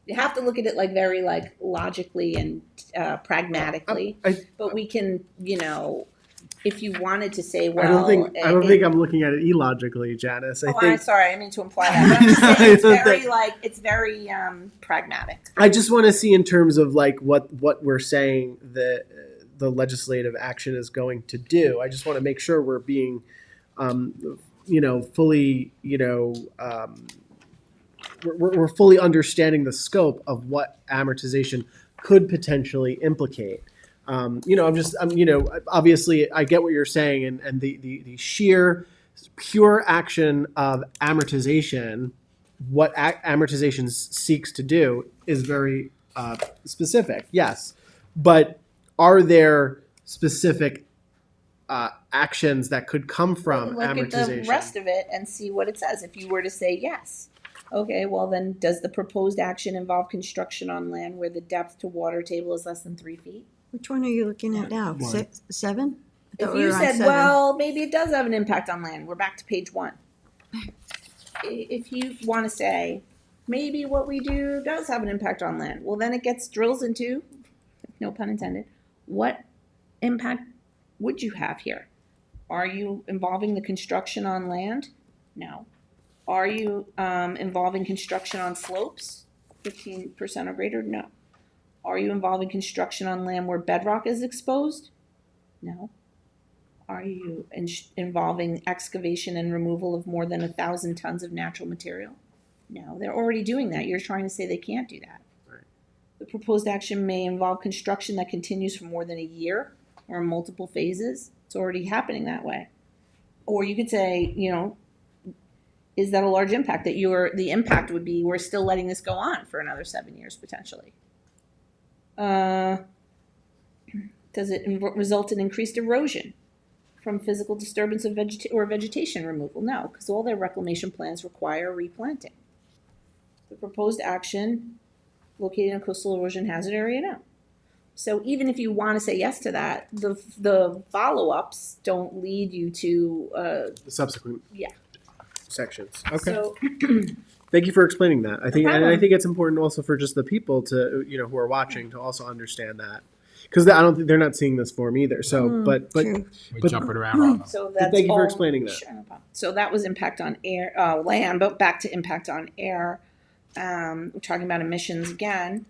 You have to look at it like very like logically and pragmatically, but we can, you know, if you wanted to say, well, I don't think I'm looking at it illogically, Janice. I I'm think sorry, I didn't mean to imply that. But I'm just saying it's very pragmatic. I just want to see in terms of like what we're saying the legislative action is going to do. I just want to make sure we're being, you know, fully, you know, we're fully understanding the scope of what amortization could potentially implicate. You know, you know, obviously I get what you're saying, and the sheer pure action of amortization, what amortization seeks to do is very specific, yes. But are there specific actions that could come from Look amortization? at the rest of it and see what it says. If you were to say yes, okay, well then, does the proposed action involve construction on land where the depth to water table is less than 3 feet? Which one are you looking at now? One. 6, 7? I If thought we you were on said, 7. well, maybe it does have an impact on land, we're back to page 1. If you want to say, maybe what we do does have an impact on land, well, then it drills into, no pun intended, what impact would you have here? Are you involving the construction on land? No. Are you involving construction on slopes, 15% or greater? No. Are you involving construction on land where bedrock is exposed? No. Are you involving excavation and removal of more than 1,000 tons of natural material? No, they're already doing that. You're trying to say they can't do that. Right. The proposed action may involve construction that continues for more than a year or in multiple phases. It's already happening that way. Or you could say, you know, is that a large impact? That the impact would be we're still letting this go on for another 7 years potentially. Does it result in increased erosion from physical disturbance of vegetation removal? No, because all their reclamation plans require replanting. The proposed action located in a coastal erosion hazard area? No. So even if you want to say yes to that, the follow-ups don't lead you to The subsequent sections. Okay. So Thank you for explaining that. I think, and problem. I think it's important also for just the people to, you know, who are watching to also understand that, because I don't think they're not seeing this form either. So, but True. We but- jump it around on them. So that's thank you for all- explaining that. Sure, no problem. So that was impact on air, land, but back to impact on air. We're talking about emissions again,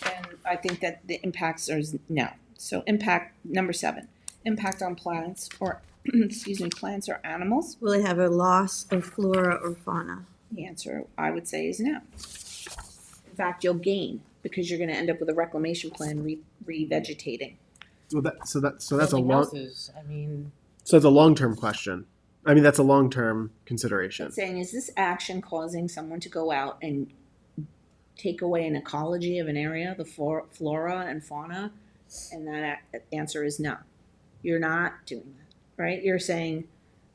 and I think that the impacts are no. So impact number 7, impact on plants or excuse me, plants or animals. Will it have a loss of flora or fauna? The answer I would say is no. In fact, you'll gain because you're going to end up with a reclamation plan revegetating. Well, so that's a Building long houses, I mean, so it's a long-term question. I mean, that's a long-term consideration. Saying, is this action causing someone to go out and take away an ecology of an area, the flora and fauna? And that answer is no. You're not doing that, right? You're saying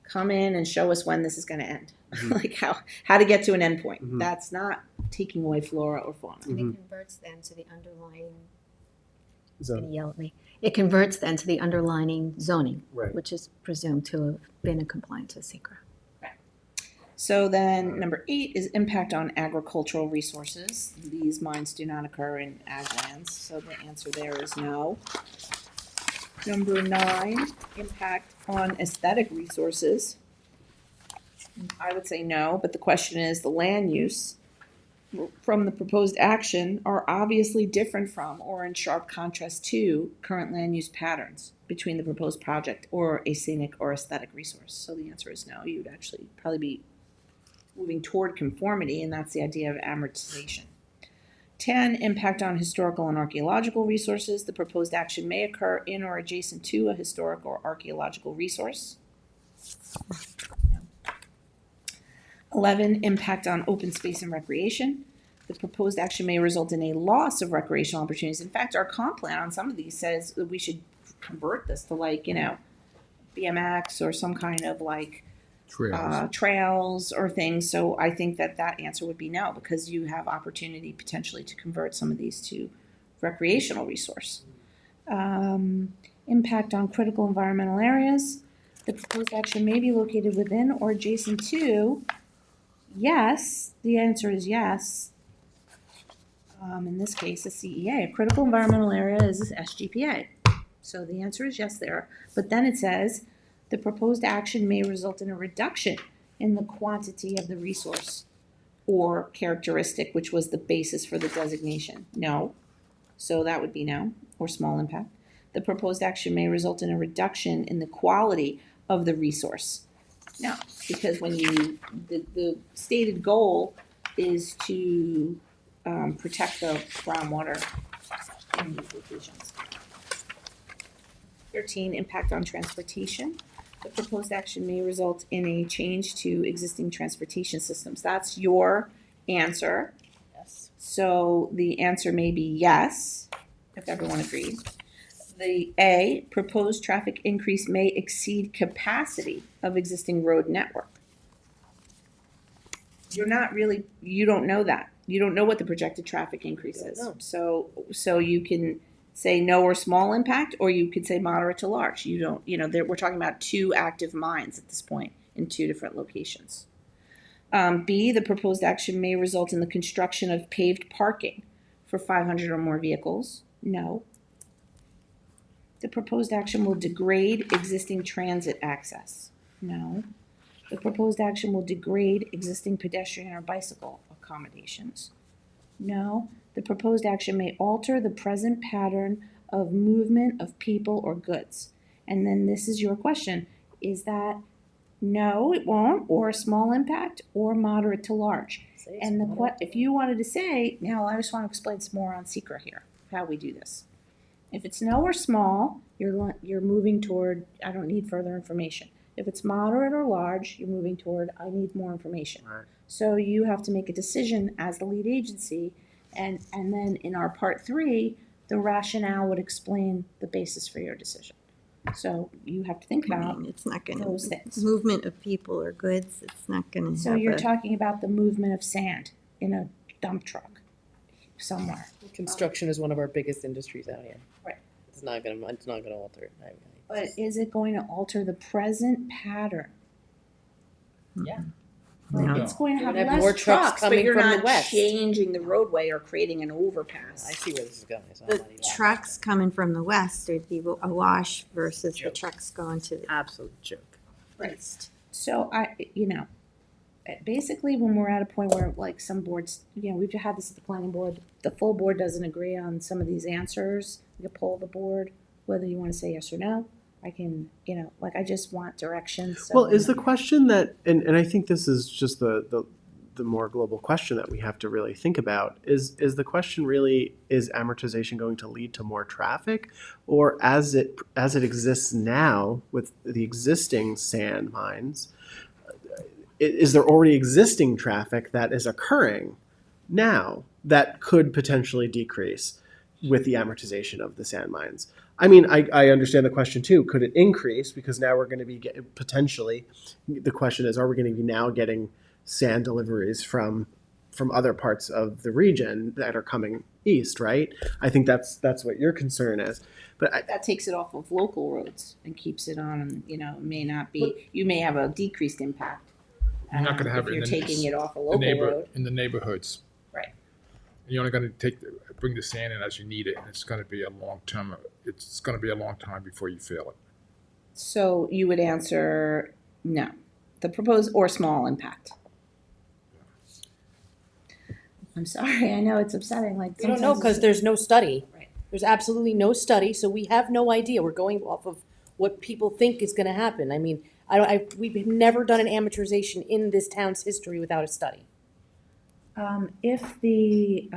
come in and show us when this is gonna end. Like how to get to an endpoint. Mhm. That's not taking away flora or fauna. And Mhm. it converts then to the underlying, So, gonna yell at me. It converts then to the underlining zoning, right. which is presumed to have been in compliance with secra. So then number 8 is impact on agricultural resources. These mines do not occur in ag lands, so the answer there is no. Number 9, impact on aesthetic resources. I would say no, but the question is the land use from the proposed action are obviously different from or in sharp contrast to current land use patterns between the proposed project or a scenic or aesthetic resource. So the answer is no. You would actually probably be moving toward conformity, and that's the idea of amortization. 10, impact on historical and archaeological resources. The proposed action may occur in or adjacent to a historic or archaeological resource. 11, impact on open space and recreation. The proposed action may result in a loss of recreational opportunities. In fact, our comp plan on some of these says that we should convert this to BMX or some kind of trails or things. So I think that answer would be no, because you have opportunity potentially to convert some of these to recreational resource. Impact on critical environmental areas. The proposed action may be located within or adjacent to. Yes, the answer is yes. In this case, a CEA, a critical environmental area is SGPA. So the answer is yes there. But then it says, the proposed action may result in a reduction in the quantity of the resource or characteristic, which was the basis for the designation. No. So that would be no, or small impact. The proposed action may result in a reduction in the quality of the resource. No, because when the stated goal is to protect the groundwater in these locations. 13, impact on transportation. The proposed action may result in a change to existing transportation systems. That's your answer. Yes. So the answer may be yes, if everyone agreed. The A, proposed traffic increase may exceed capacity of existing road network. You don't know that. You don't know what the projected traffic increase is. So you can say no or small impact, or you could say moderate to large. We're talking about 2 active mines at this point in 2 different locations. B, the proposed action may result in the construction of paved parking for 500 or more vehicles. No. The proposed action will degrade existing transit access. No. The proposed action will degrade existing pedestrian or bicycle accommodations. No. The proposed action may alter the present pattern of movement of people or goods. And then this is your question. Is that no, it won't, or a small impact, or moderate to large? And if you wanted to say, now I just want to explain some more on secra here, how we do this. If it's no or small, you're moving toward, I don't need further information. If it's moderate or large, you're moving toward, I need more information. Right. So you have to make a decision as the lead agency, and then in our part 3, the rationale would explain the basis for your decision. So you have to think about It's not gonna, those things. movement of people or goods, it's not gonna have So you're a, talking about the movement of sand in a dump truck somewhere. Construction is one of our biggest industries out here. Right. It's not gonna alter it. But is it going to alter the present pattern? Yeah. No. It's going to have You're gonna have more less trucks trucks, but coming you're from the not west. changing the roadway or creating an overpass. I see where this is going. So I'm the not even- trucks coming from the west would be a wash versus the Joke. trucks going to the Absolute joke. east. So basically when we're at a point where like some boards, we've had this at the planning board, the full board doesn't agree on some of these answers. We can poll the board, whether you want to say yes or no. I can, I just want direction. So Well, is the question that, and I think this is just the more global question that we have to really think about, is the question really, is amortization going to lead to more traffic? Or as it exists now with the existing sand mines, is there already existing traffic that is occurring now that could potentially decrease with the amortization of the sand mines? I mean, I understand the question too. Could it increase? Because now we're going to be potentially, the question is, are we going to be now getting sand deliveries from other parts of the region that are coming east, right? I think that's what your concern is. But That takes it off of local roads and keeps it on, may not be, you may have a decreased impact. You're not gonna have if it in you're the- taking it off a the local road. in the neighborhoods. Right. You're only gonna bring the sand in as you need it, and it's gonna be a long term, it's gonna be a long time before you feel it. So you would answer no, the proposed or small impact. I'm sorry, I know it's upsetting, like. We don't know sometimes because it's- there's no study. Right. There's absolutely no study, so we have no idea. We're going off of what people think is gonna happen. I mean, we've never done an amortization in this town's history without a study. If the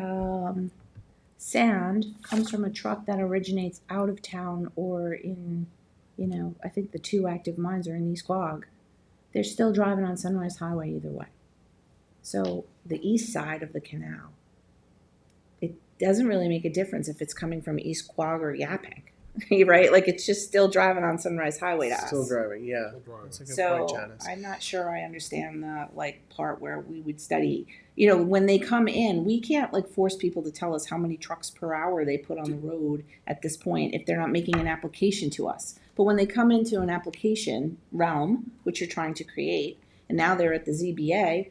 sand comes from a truck that originates out of town or in, I think the two active mines are in East Quogue, they're still driving on Sunrise Highway either way. So the east side of the canal, it doesn't really make a difference if it's coming from East Quogue or Yaphank, right? Like it's just still driving on Sunrise Highway to us. still driving, yeah. That's a good So point, Janice. I'm not sure I understand the part where we would study, when they come in, we can't force people to tell us how many trucks per hour they put on the road at this point if they're not making an application to us. But when they come into an application realm, which you're trying to create, and now they're at the ZBA,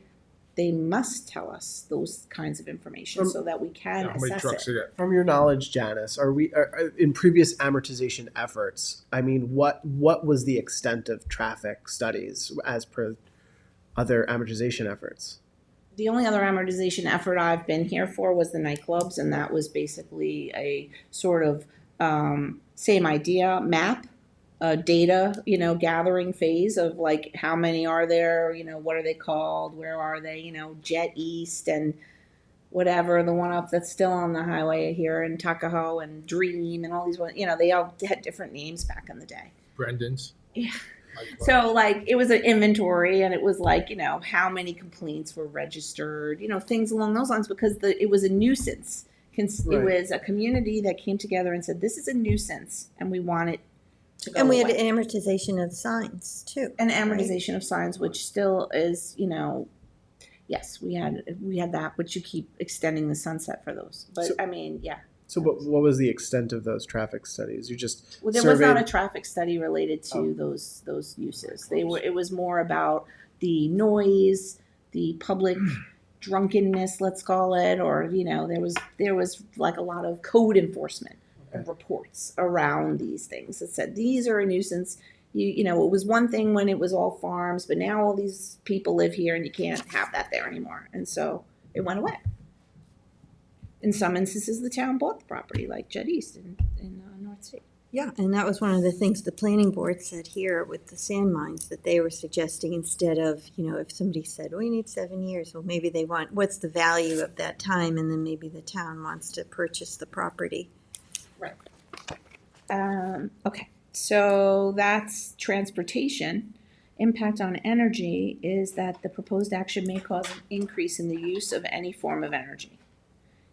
they must tell us those kinds of information so that we can How many assess trucks it. you got? From your knowledge, Janice, are in previous amortization efforts? I mean, what was the extent of traffic studies as per other amortization efforts? The only other amortization effort I've been here for was the nightclubs, and that was basically a sort of same idea, map, data, gathering phase of how many are there, what are they called, where are they, Jet East and whatever, the one up that's still on the highway here in Tuckahoe and Dream and all these ones, they all had different names back in the day. Brendan's? Yeah. So it was an inventory and it was how many complaints were registered, things along those lines because it was a nuisance. It Right. was a community that came together and said, this is a nuisance and we want it to go And we had away. amortization of signs too. An amortization of signs, which still is, yes, we had that, which you keep extending the sunset for those. But So- I mean, yeah. So what was the extent of those traffic studies? You just Well, there was not a surveyed- traffic study related to Oh. those uses. It was more about the noise, the public drunkenness, let's call it, or there was a lot of code enforcement reports around these things that said these are a nuisance. It was one thing when it was all farms, but now all these people live here and you can't have that there anymore. And so it went away. In some instances, the town bought the property, like Jet East in North State. Yeah, and that was one of the things the planning board said here with the sand mines, that they were suggesting instead of, if somebody said, we need 7 years, well, maybe they want, what's the value of that time? And then maybe the town wants to purchase the property. Right. Okay, so that's transportation. Impact on energy is that the proposed action may cause an increase in the use of any form of energy.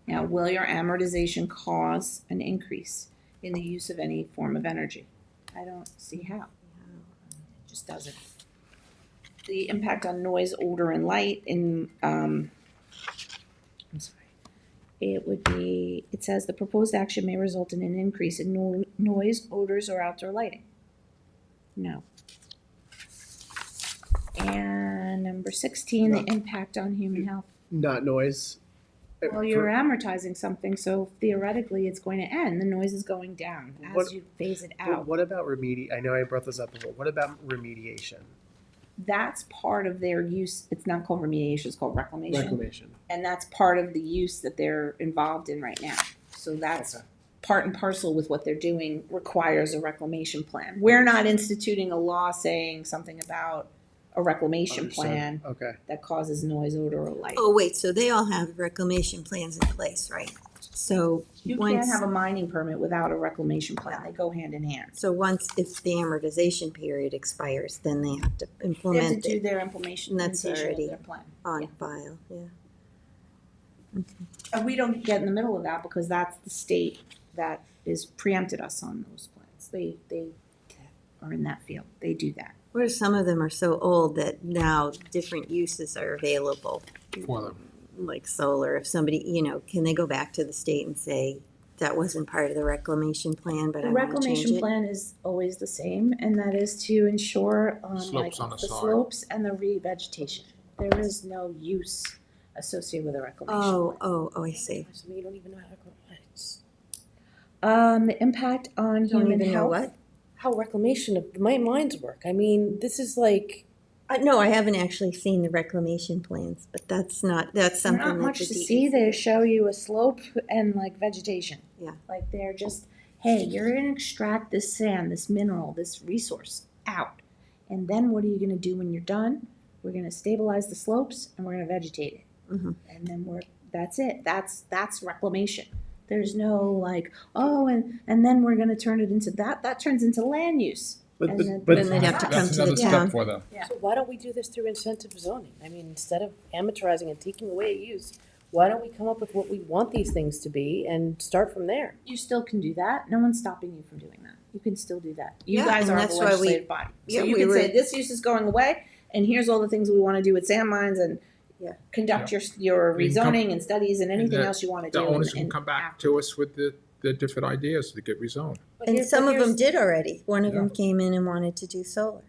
Now, will your amortization cause an increase in the use of any form of energy? I don't see how. It just doesn't. The impact on noise, odor, and light I'm sorry. It says the proposed action may result in an increase in noise, odors, or outdoor lighting. No. And number 16, the impact on human health. not noise. Well, you're amortizing something, so theoretically it's going to end. The noise is going down What- as you phase it But out. what about I know I brought this up before. What about remediation? That's part of their use. It's not called remediation, it's called reclamation. Reclamation. And that's part of the use that they're involved in right now. So that's Okay. part and parcel with what they're doing requires a reclamation plan. We're not instituting a law saying something about a reclamation Understood. plan Okay. that causes noise, odor, or light. Oh, wait, so they all have reclamation plans in place, right? So You once, can't have a mining permit without a reclamation plan. They go hand in hand. so once, if the amortization period expires, then they have to They have to implement do it their implementation And that's of already their plan. on Yeah. file, yeah. And we don't get in the middle of that because that's the state that is preempted us on those plans. They are in that field. They do that. Where some of them are so old that now different uses are available, For them. like solar. If somebody, can they go back to the state and say, that wasn't part of the reclamation plan, but The I want to change reclamation it? plan is always the same, and that is to ensure Slopes on the side. slopes and the revegetation. There is no use associated with a reclamation plan. Oh, I see. So you don't even know how to grow lights. The impact on Don't human even know health. what? How reclamation of my mines work. I mean, this is like, No, I haven't actually seen the reclamation plans, but that's something Not that much the to see. They show you a slope and like vegetation. Yeah. Like they're just, hey, you're gonna extract this sand, this mineral, this resource out. And then what are you gonna do when you're done? We're gonna stabilize the slopes and we're gonna vegetate it. Mhm. And then that's it. That's reclamation. There's no like, oh, and then we're gonna turn it into that turns into land use. But, And but, then- but Then they'd have to come That's to the another step town. for them. Yeah. so why don't we do this through incentive zoning? I mean, instead of amortizing and taking away a use, why don't we come up with what we want these things to be and start from there? You still can do that. No one's stopping you from doing that. You can still do that. You Yeah, guys and are that's the why we- legislative body. yeah, So you we can say were- this use is going away and here's all the things we want to do with sand mines and Yeah. conduct your We can come- rezoning and studies and anything the- else you want to The do. owners can and come back after. to us with the different ideas to get rezoned. But And here- some but of them here's- did already. One of them Yeah. came in and wanted to do solar.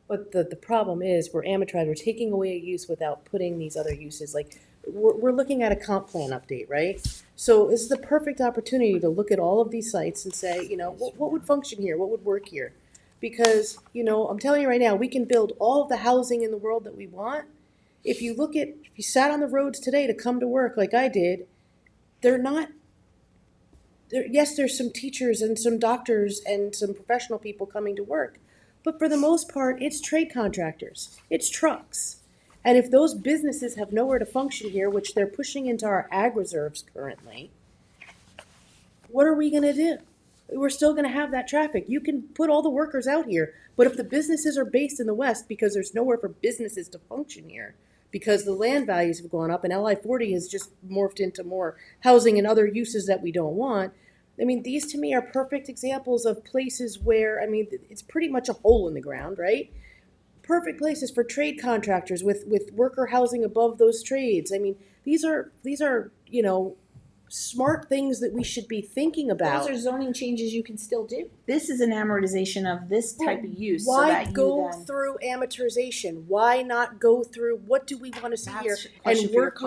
But the problem is, we're amortized, we're taking away a use without putting these other uses, like, we're looking at a comp plan update, right? So this is the perfect opportunity to look at all of these sites and say, what would function here, what would work here? Because, I'm telling you right now, we can build all of the housing in the world that we want. If you sat on the roads today to come to work like I did, yes, there's some teachers and some doctors and some professional people coming to work. But for the most part, it's trade contractors, it's trucks. And if those businesses have nowhere to function here, which they're pushing into our ag reserves currently, what are we gonna do? We're still gonna have that traffic. You can put all the workers out here, but if the businesses are based in the west because there's nowhere for businesses to function here, because the land values have gone up and LI 40 has just morphed into more housing and other uses that we don't want. I mean, these to me are perfect examples of places where, it's pretty much a hole in the ground, right? Perfect places for trade contractors with worker housing above those trades. I mean, these are, smart things that we should be thinking about. Those are zoning changes you can still do. This is an amortization of this type of use. so Why that you go then- through amortization? Why not go through what do we want to see That's here a question and for your work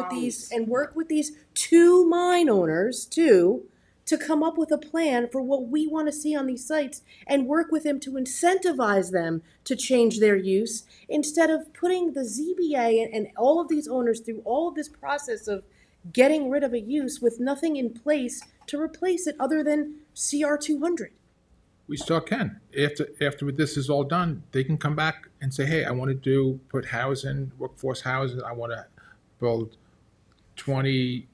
with these colleagues. two mine owners too, to come up with a plan for what we want to see on these sites and work with them to incentivize them to change their use instead of putting the ZBA and all of these owners through all of this process of getting rid of a use with nothing in place to replace it other than CR 200. We still can. After this is all done, they can come back and say, hey, I want to put housing, workforce housing, I want to build 20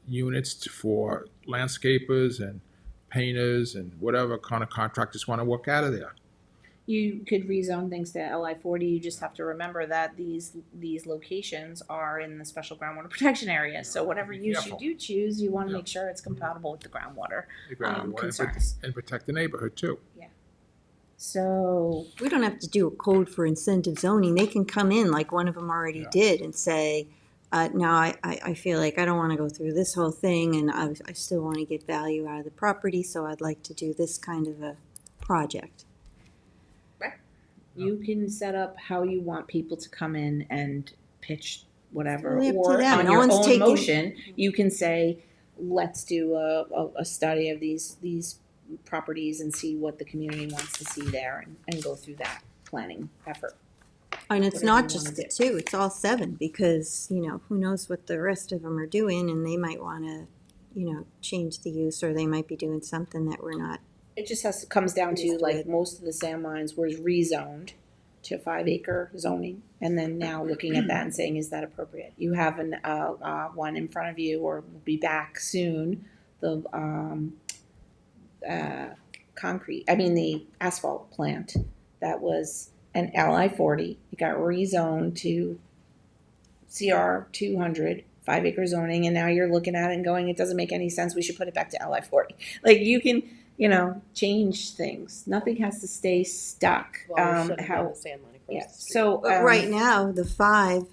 units for landscapers and painters and whatever kind of contractors want to work out of there. You could rezone things to LI 40. You just have to remember that these locations are in the special groundwater protection area. So whatever use Careful. you do choose, you want to Yeah. make sure it's compatible with the groundwater The groundwater, concerns. and protect the neighborhood too. So We don't have to do a code for incentive zoning. They can come in like one of them already Yeah. did and say, no, I feel like I don't want to go through this whole thing and I still want to get value out of the property, so I'd like to do this kind of a project. you can set up how you want people to come in and pitch whatever, It's really up to or them. on No your one's own taking- motion, you can say, let's do a study of these properties and see what the community wants to see there and go through that planning effort. And it's Whatever not you just wanna the do. two, it's all seven, because, who knows what the rest of them are doing, and they might want to, change the use, or they might be doing something that we're not. It just comes down to Used to like it. most of the sand mines were rezoned to 5 acre zoning, and then now looking at that and saying, is that appropriate? You have one in front of you, or will be back soon. The the asphalt plant that was an LI 40. It got rezoned to CR 200 5-acre zoning, and now you're looking at it and going, it doesn't make any sense, we should put it back to LI 40. Like, you can, change things. Nothing has to stay stuck. the sand line across Yeah, the street. so. But right now, the 5,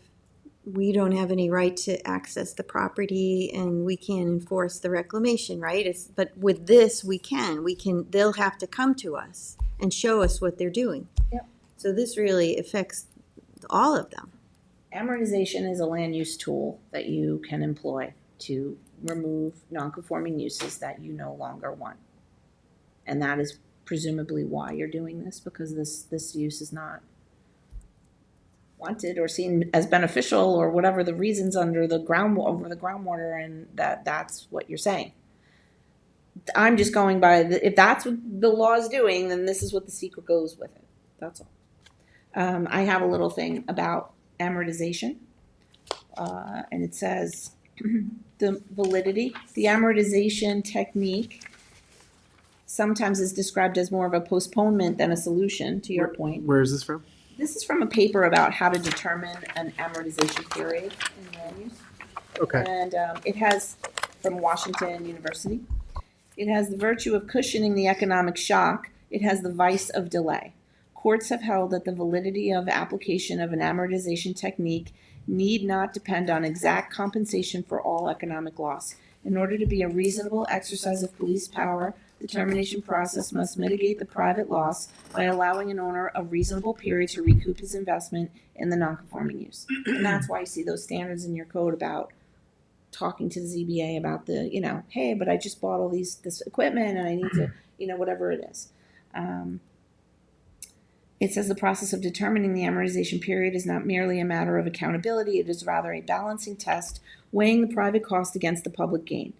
we don't have any right to access the property and we can't enforce the reclamation, right? But with this, we can, they'll have to come to us and show us what they're doing. Yep. So this really affects all of them. Amortization is a land use tool that you can employ to remove non-conforming uses that you no longer want. And that is presumably why you're doing this, because this use is not wanted or seen as beneficial, or whatever the reasons over the groundwater, and that's what you're saying. I'm just going by if that's what the law is doing, then this is what the secret goes with it. That's all. I have a little thing about amortization, and it says the validity. The amortization technique sometimes is described as more of a postponement than a solution, to your point. Where is this from? This is from a paper about how to determine an amortization period in land use. Okay. And it has, from Washington University, it has the virtue of cushioning the economic shock. It has the vice of delay. Courts have held that the validity of application of an amortization technique need not depend on exact compensation for all economic loss. In order to be a reasonable exercise of police power, the termination process must mitigate the private loss by allowing an owner a reasonable period to recoup his investment in the nonconforming use. And that's why you see those standards in your code about talking to the ZBA about the, hey, but I just bought all this equipment and I need to, whatever it is. It says the process of determining the amortization period is not merely a matter of accountability, it is rather a balancing test, weighing the private cost against the public gain.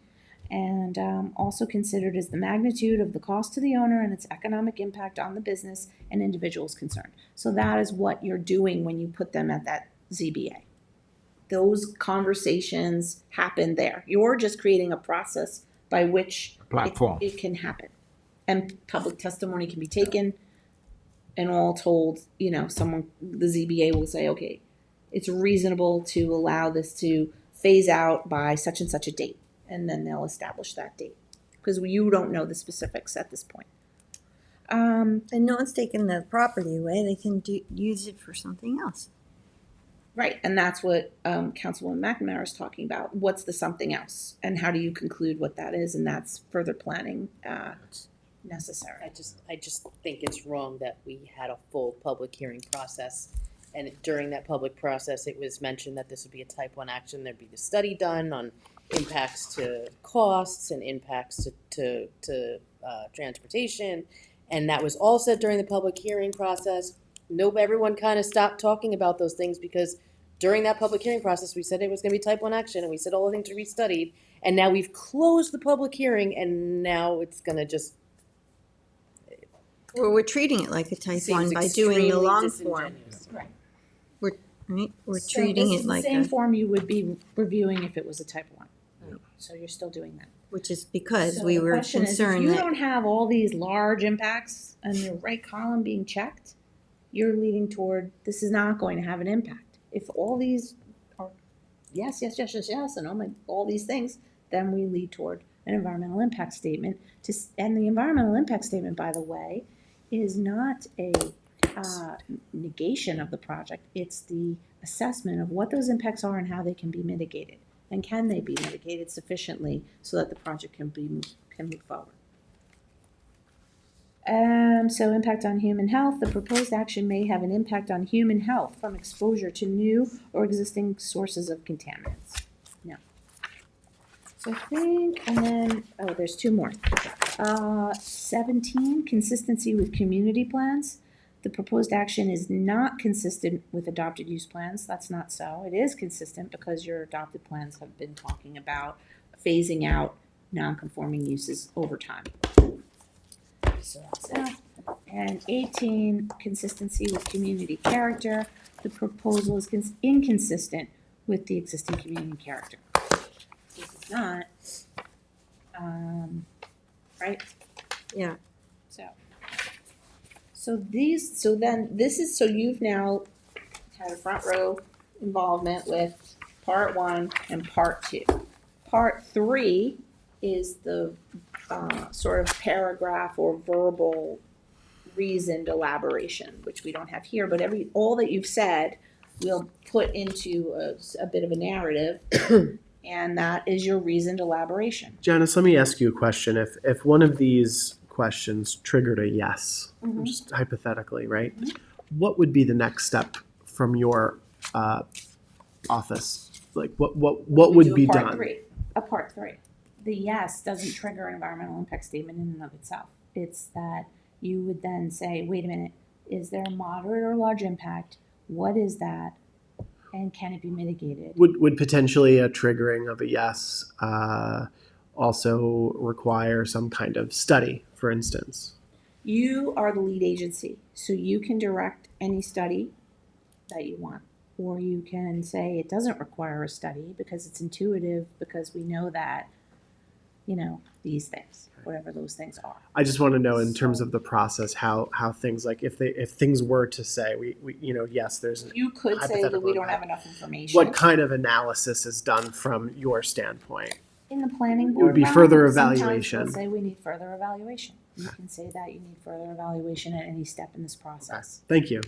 And also considered is the magnitude of the cost to the owner and its economic impact on the business and individuals concerned. So that is what you're doing when you put them at that ZBA. Those conversations happen there. You're just creating a process by which Platform. it can happen. And public testimony can be taken, and all told, the ZBA will say, okay, it's reasonable to allow this to phase out by such and such a date. And then they'll establish that date, because you don't know the specifics at this point. And no one's taking the property away. They can use it for something else. Right, and that's what Councilwoman McNamara is talking about. What's the something else, and how do you conclude what that is? And that's further planning necessary. I just think it's wrong that we had a full public hearing process. And during that public process, it was mentioned that this would be a type 1 action. There'd be the study done on impacts to costs and impacts to transportation. And that was all said during the public hearing process. Everyone kind of stopped talking about those things, because during that public hearing process, we said it was going to be type 1 action, and we said all the things to be studied. And now we've closed the public hearing, and now it's going to just Well, we're treating it like a type 1 seems by doing the extremely long form. disingenuous. Right? We're So treating this it is like the same that, form you would be reviewing if it was a type 1. So you're still doing that. which is because So we the were question is, concerned if you that, don't have all these large impacts and your right column being checked, you're leading toward, this is not going to have an impact. If all these are yes, and all these things, then we lead toward an environmental impact statement. And the environmental impact statement, by the way, is not a negation of the project. It's the assessment of what those impacts are and how they can be mitigated. And can they be mitigated sufficiently so that the project can move forward? So impact on human health. The proposed action may have an impact on human health from exposure to new or existing sources of contaminants. No. So I think, and then, there's 2 more. 17, consistency with community plans. The proposed action is not consistent with adopted use plans. That's not so. It is consistent because your adopted plans have been talking about phasing out non-conforming uses over time. So that's that. And 18, consistency with community character. The proposal is inconsistent with the existing community character. This is not, right? yeah, So you've now had a front row involvement with Part 1 and Part 2. Part 3 is the sort of paragraph or verbal reasoned elaboration, which we don't have here, but all that you've said we'll put into a bit of a narrative, and that is your reasoned elaboration. Janice, let me ask you a question. If one of these questions triggered a yes, just hypothetically, right? What would be the next step from your office? Like what would Do be a part done? 3. A Part 3. The yes doesn't trigger an environmental impact statement in and of itself. It's that you would then say, wait a minute, is there a moderate or large impact? What is that? And can it be mitigated? Would potentially a triggering of a yes also require some kind of study, for instance? You are the lead agency, so you can direct any study that you want. Or you can say it doesn't require a study because it's intuitive, because we know that, these things, whatever those things are. I just want to know in terms of the process how things like if things were to say we yes, there's You could say that we don't have enough information. what kind of analysis is done from your standpoint? In the planning It board would be realm, further sometimes evaluation. they'll say we need further evaluation. You can say that you need further evaluation at any step in this process. Thank you.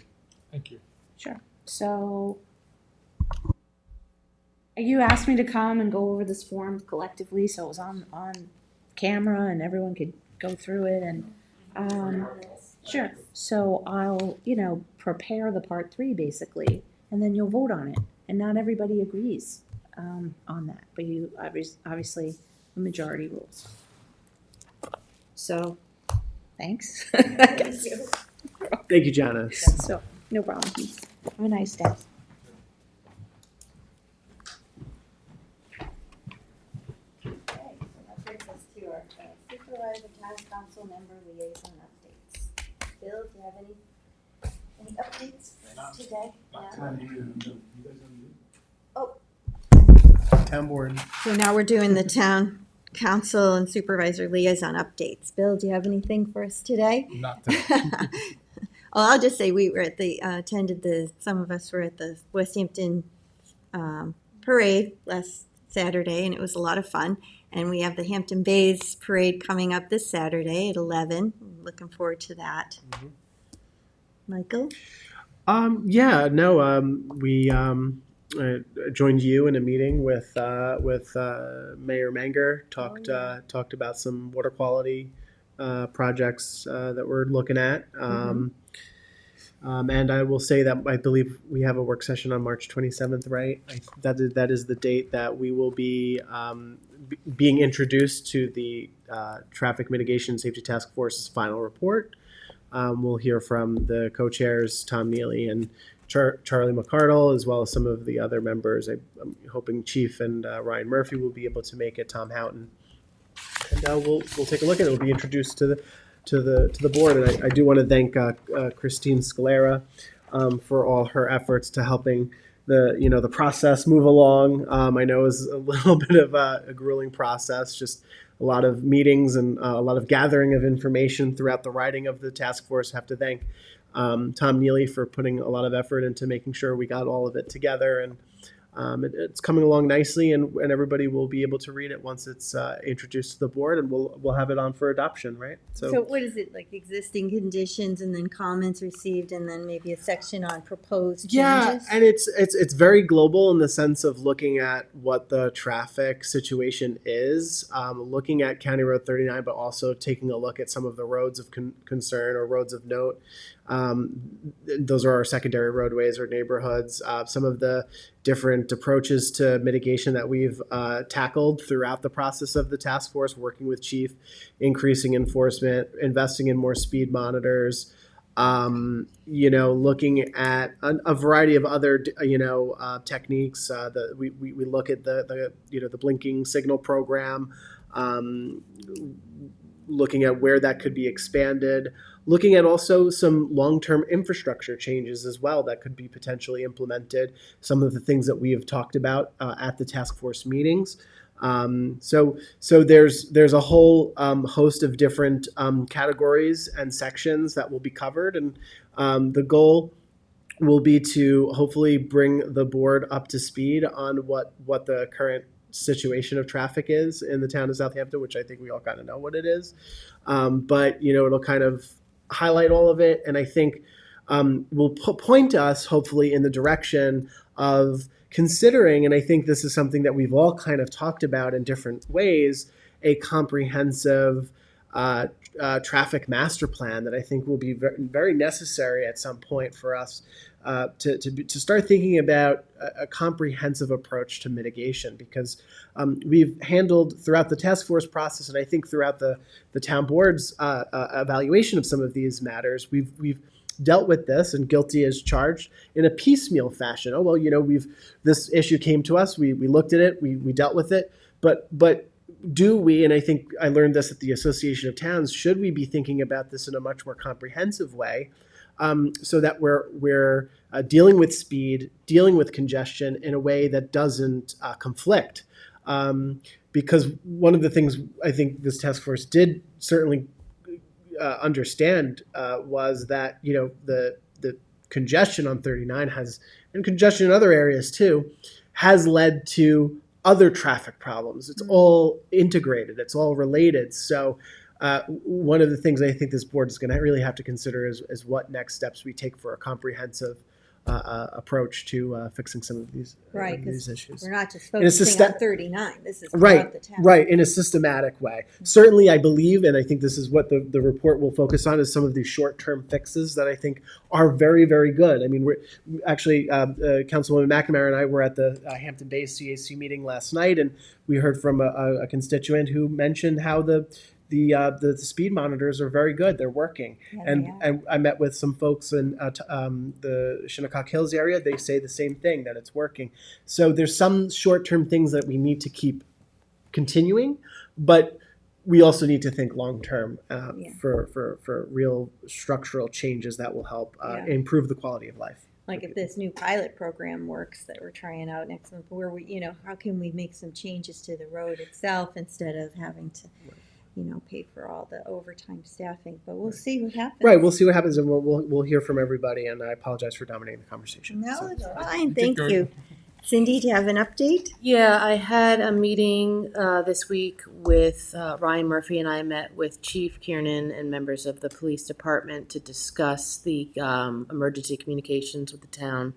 Thank you. Sure. So you asked me to come and go over this form collectively, so it was on camera and everyone could go through it. And sure. So I'll prepare the Part 3 basically, and then you'll vote on it. And not everybody agrees on that, but you obviously the majority rules. So thanks. I guess. Thank you, Janice. So no problem. Have a nice day. Okay, so that brings us to our supervisor, task council member liaison updates. Bill, do you have any updates for us today? No? Town board. So now we're doing the town council and supervisor liaison updates. Bill, do you have anything for us today? Not that. Well, I'll just say we were at some of us were at the Southampton parade last Saturday, and it was a lot of fun. And we have the Hampton Bays parade coming up this Saturday at 11. Looking forward to that. Michael? We joined you in a meeting with Mayor Menger. Talked about some water quality projects that we're looking at. And I will say that I believe we have a work session on March 27th, right? That is the date that we will be being introduced to the Traffic Mitigation Safety Task Force's final report. We'll hear from the co-chairs, Tom Neely and Charlie McCardle, as well as some of the other members. I'm hoping Chief and Ryan Murphy will be able to make it, Tom Houghton. And we'll take a look at it. We'll be introduced to the board. And I do want to thank Christine Scalera for all her efforts to helping the process move along. I know it was a little bit of a grueling process, just a lot of meetings and a lot of gathering of information throughout the writing of the task force. I have to thank Tom Neely for putting a lot of effort into making sure we got all of it together. And it's coming along nicely, and everybody will be able to read it once it's introduced to the board, and we'll have it on for adoption, right? So what is it, like existing conditions and then comments received and then maybe a section on proposed changes? Yeah, and it's very global in the sense of looking at what the traffic situation is, looking at County Road 39, but also taking a look at some of the roads of concern or roads of note. Those are our secondary roadways or neighborhoods. Some of the different approaches to mitigation that we've tackled throughout the process of the task force, working with Chief, increasing enforcement, investing in more speed monitors, looking at a variety of other, techniques. We look at the blinking signal program, looking at where that could be expanded, looking at also some long-term infrastructure changes as well that could be potentially implemented, some of the things that we have talked about at the task force meetings. So there's a whole host of different categories and sections that will be covered, and the goal will be to hopefully bring the board up to speed on what the current situation of traffic is in the town of Southampton, which I think we all kind of know what it is. But, it'll kind of highlight all of it. And I think will point us hopefully in the direction of considering, and I think this is something that we've all kind of talked about in different ways, a comprehensive traffic master plan that I think will be very, very necessary at some point for us to start thinking about a comprehensive approach to mitigation, because we've handled throughout the task force process, and I think throughout the town board's evaluation of some of these matters, we've dealt with this, and guilty as charged, in a piecemeal fashion. Oh, well, this issue came to us, we looked at it, we dealt with it, but do we, and I think I learned this at the Association of Towns, should we be thinking about this in a much more comprehensive way, so that we're dealing with speed, dealing with congestion in a way that doesn't conflict? Because one of the things I think this task force did certainly understand was that the congestion on 39 and congestion in other areas too, has led to other traffic problems. It's all integrated. It's all related. So one of the things I think this board is going to really have to consider is what next steps we take for a comprehensive approach to fixing some of these, Right, these issues. We're not just And it's focusing just on 39. This is Right, throughout the town. right, in a systematic way. Certainly, I believe, and I think this is what the report will focus on, is some of these short-term fixes that I think are very, very good. I mean, we're actually, Councilwoman McNamara and I were at the Hampton Bays CAC meeting last night, and we heard from a constituent who mentioned how the speed monitors are very good. They're working. Yeah, And, they are. and I met with some folks in the Shinnecock Hills area. They say the same thing, that it's working. So there's some short-term things that we need to keep continuing, but we also need to think long-term for real structural changes that will help improve the quality of life. Like if this new pilot program works that we're trying out next month, where how can we make some changes to the road itself instead of having to, pay for all the overtime staffing? But we'll see what happens. Right, we'll see what happens, and we'll hear from everybody. And I apologize for dominating the conversation. No, So. it's fine. Thank good. you. Cindy, do you have an update? Yeah, I had a meeting this week with Ryan Murphy, and I met with Chief Kiernan and members of the police department to discuss the emergency communications with the town.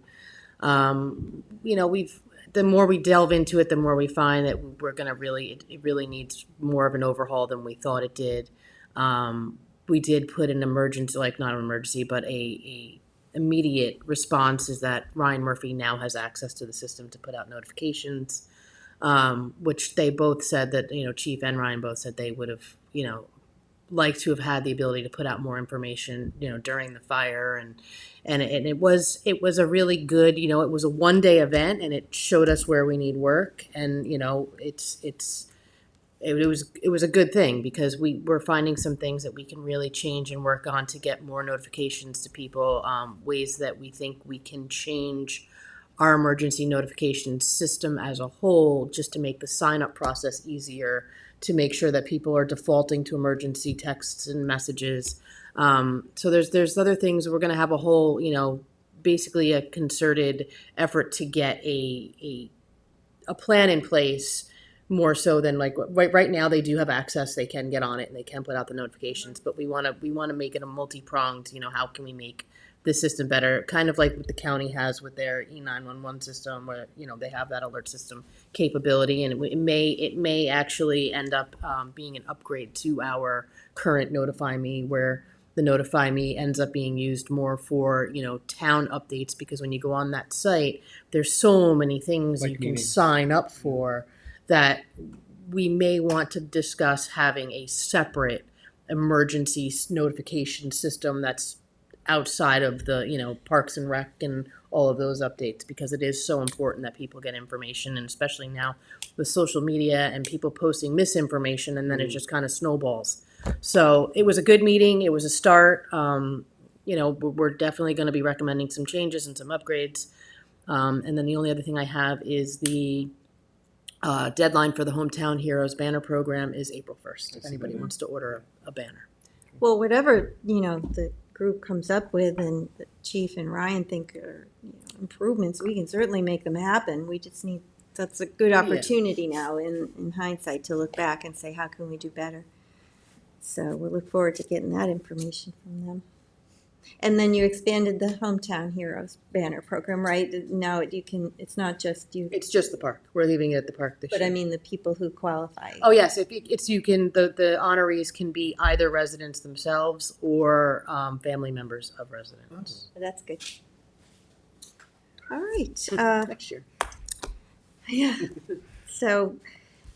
The more we delve into it, the more we find that we're going to it really needs more of an overhaul than we thought it did. We did put an emergency, not an emergency, but a immediate response is that Ryan Murphy now has access to the system to put out notifications, which they both said that, Chief and Ryan both said they would have, liked to have had the ability to put out more information, during the fire. And it was a really good, it was a 1-day event, and it showed us where we need work. And, it was a good thing, because we're finding some things that we can really change and work on to get more notifications to people, ways that we think we can change our emergency notification system as a whole, just to make the sign-up process easier, to make sure that people are defaulting to emergency texts and messages. So there's other things. We're going to have a whole, basically a concerted effort to get a plan in place, more so than right now. They do have access, they can get on it, and they can put out the notifications, but we want to make it a multi-pronged, how can we make the system better, kind of like what the county has with their E911 system, where they have that alert system capability, and it may actually end up being an upgrade to our current Notify Me, where the Notify Me ends up being used more for town updates, because when you go on that site, there's so many things Like you can meetings. sign up for, that we may want to discuss having a separate emergency notification system that's outside of the Parks and Rec and all of those updates, because it is so important that people get information, and especially now with social media and people posting misinformation, and then it just kind of snowballs. So it was a good meeting. It was a start. We're definitely going to be recommending some changes and some upgrades. And then the only other thing I have is the deadline for the Hometown Heroes banner program is April 1st, if anybody wants to order a banner. Well, whatever, the group comes up with and the chief and Ryan think are improvements, we can certainly make them happen. We just need, that's a good opportunity now in hindsight to look back and say, how can we do better? So we'll look forward to getting that information from them. And then you expanded the Hometown Heroes banner program, right? Now you can, it's not just you, It's just the park. We're leaving it at the park this year. but I mean the people who qualify. Oh, yes, if it's, you can, the honorees can be either residents themselves or family members of residents. That's good. All right. Next year. Yeah. So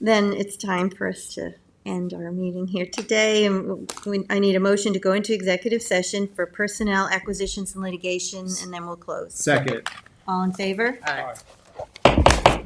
then it's time for us to end our meeting here today. And I need a motion to go into executive session for personnel acquisitions and litigation, and then we'll close. Second. All in favor? Aye.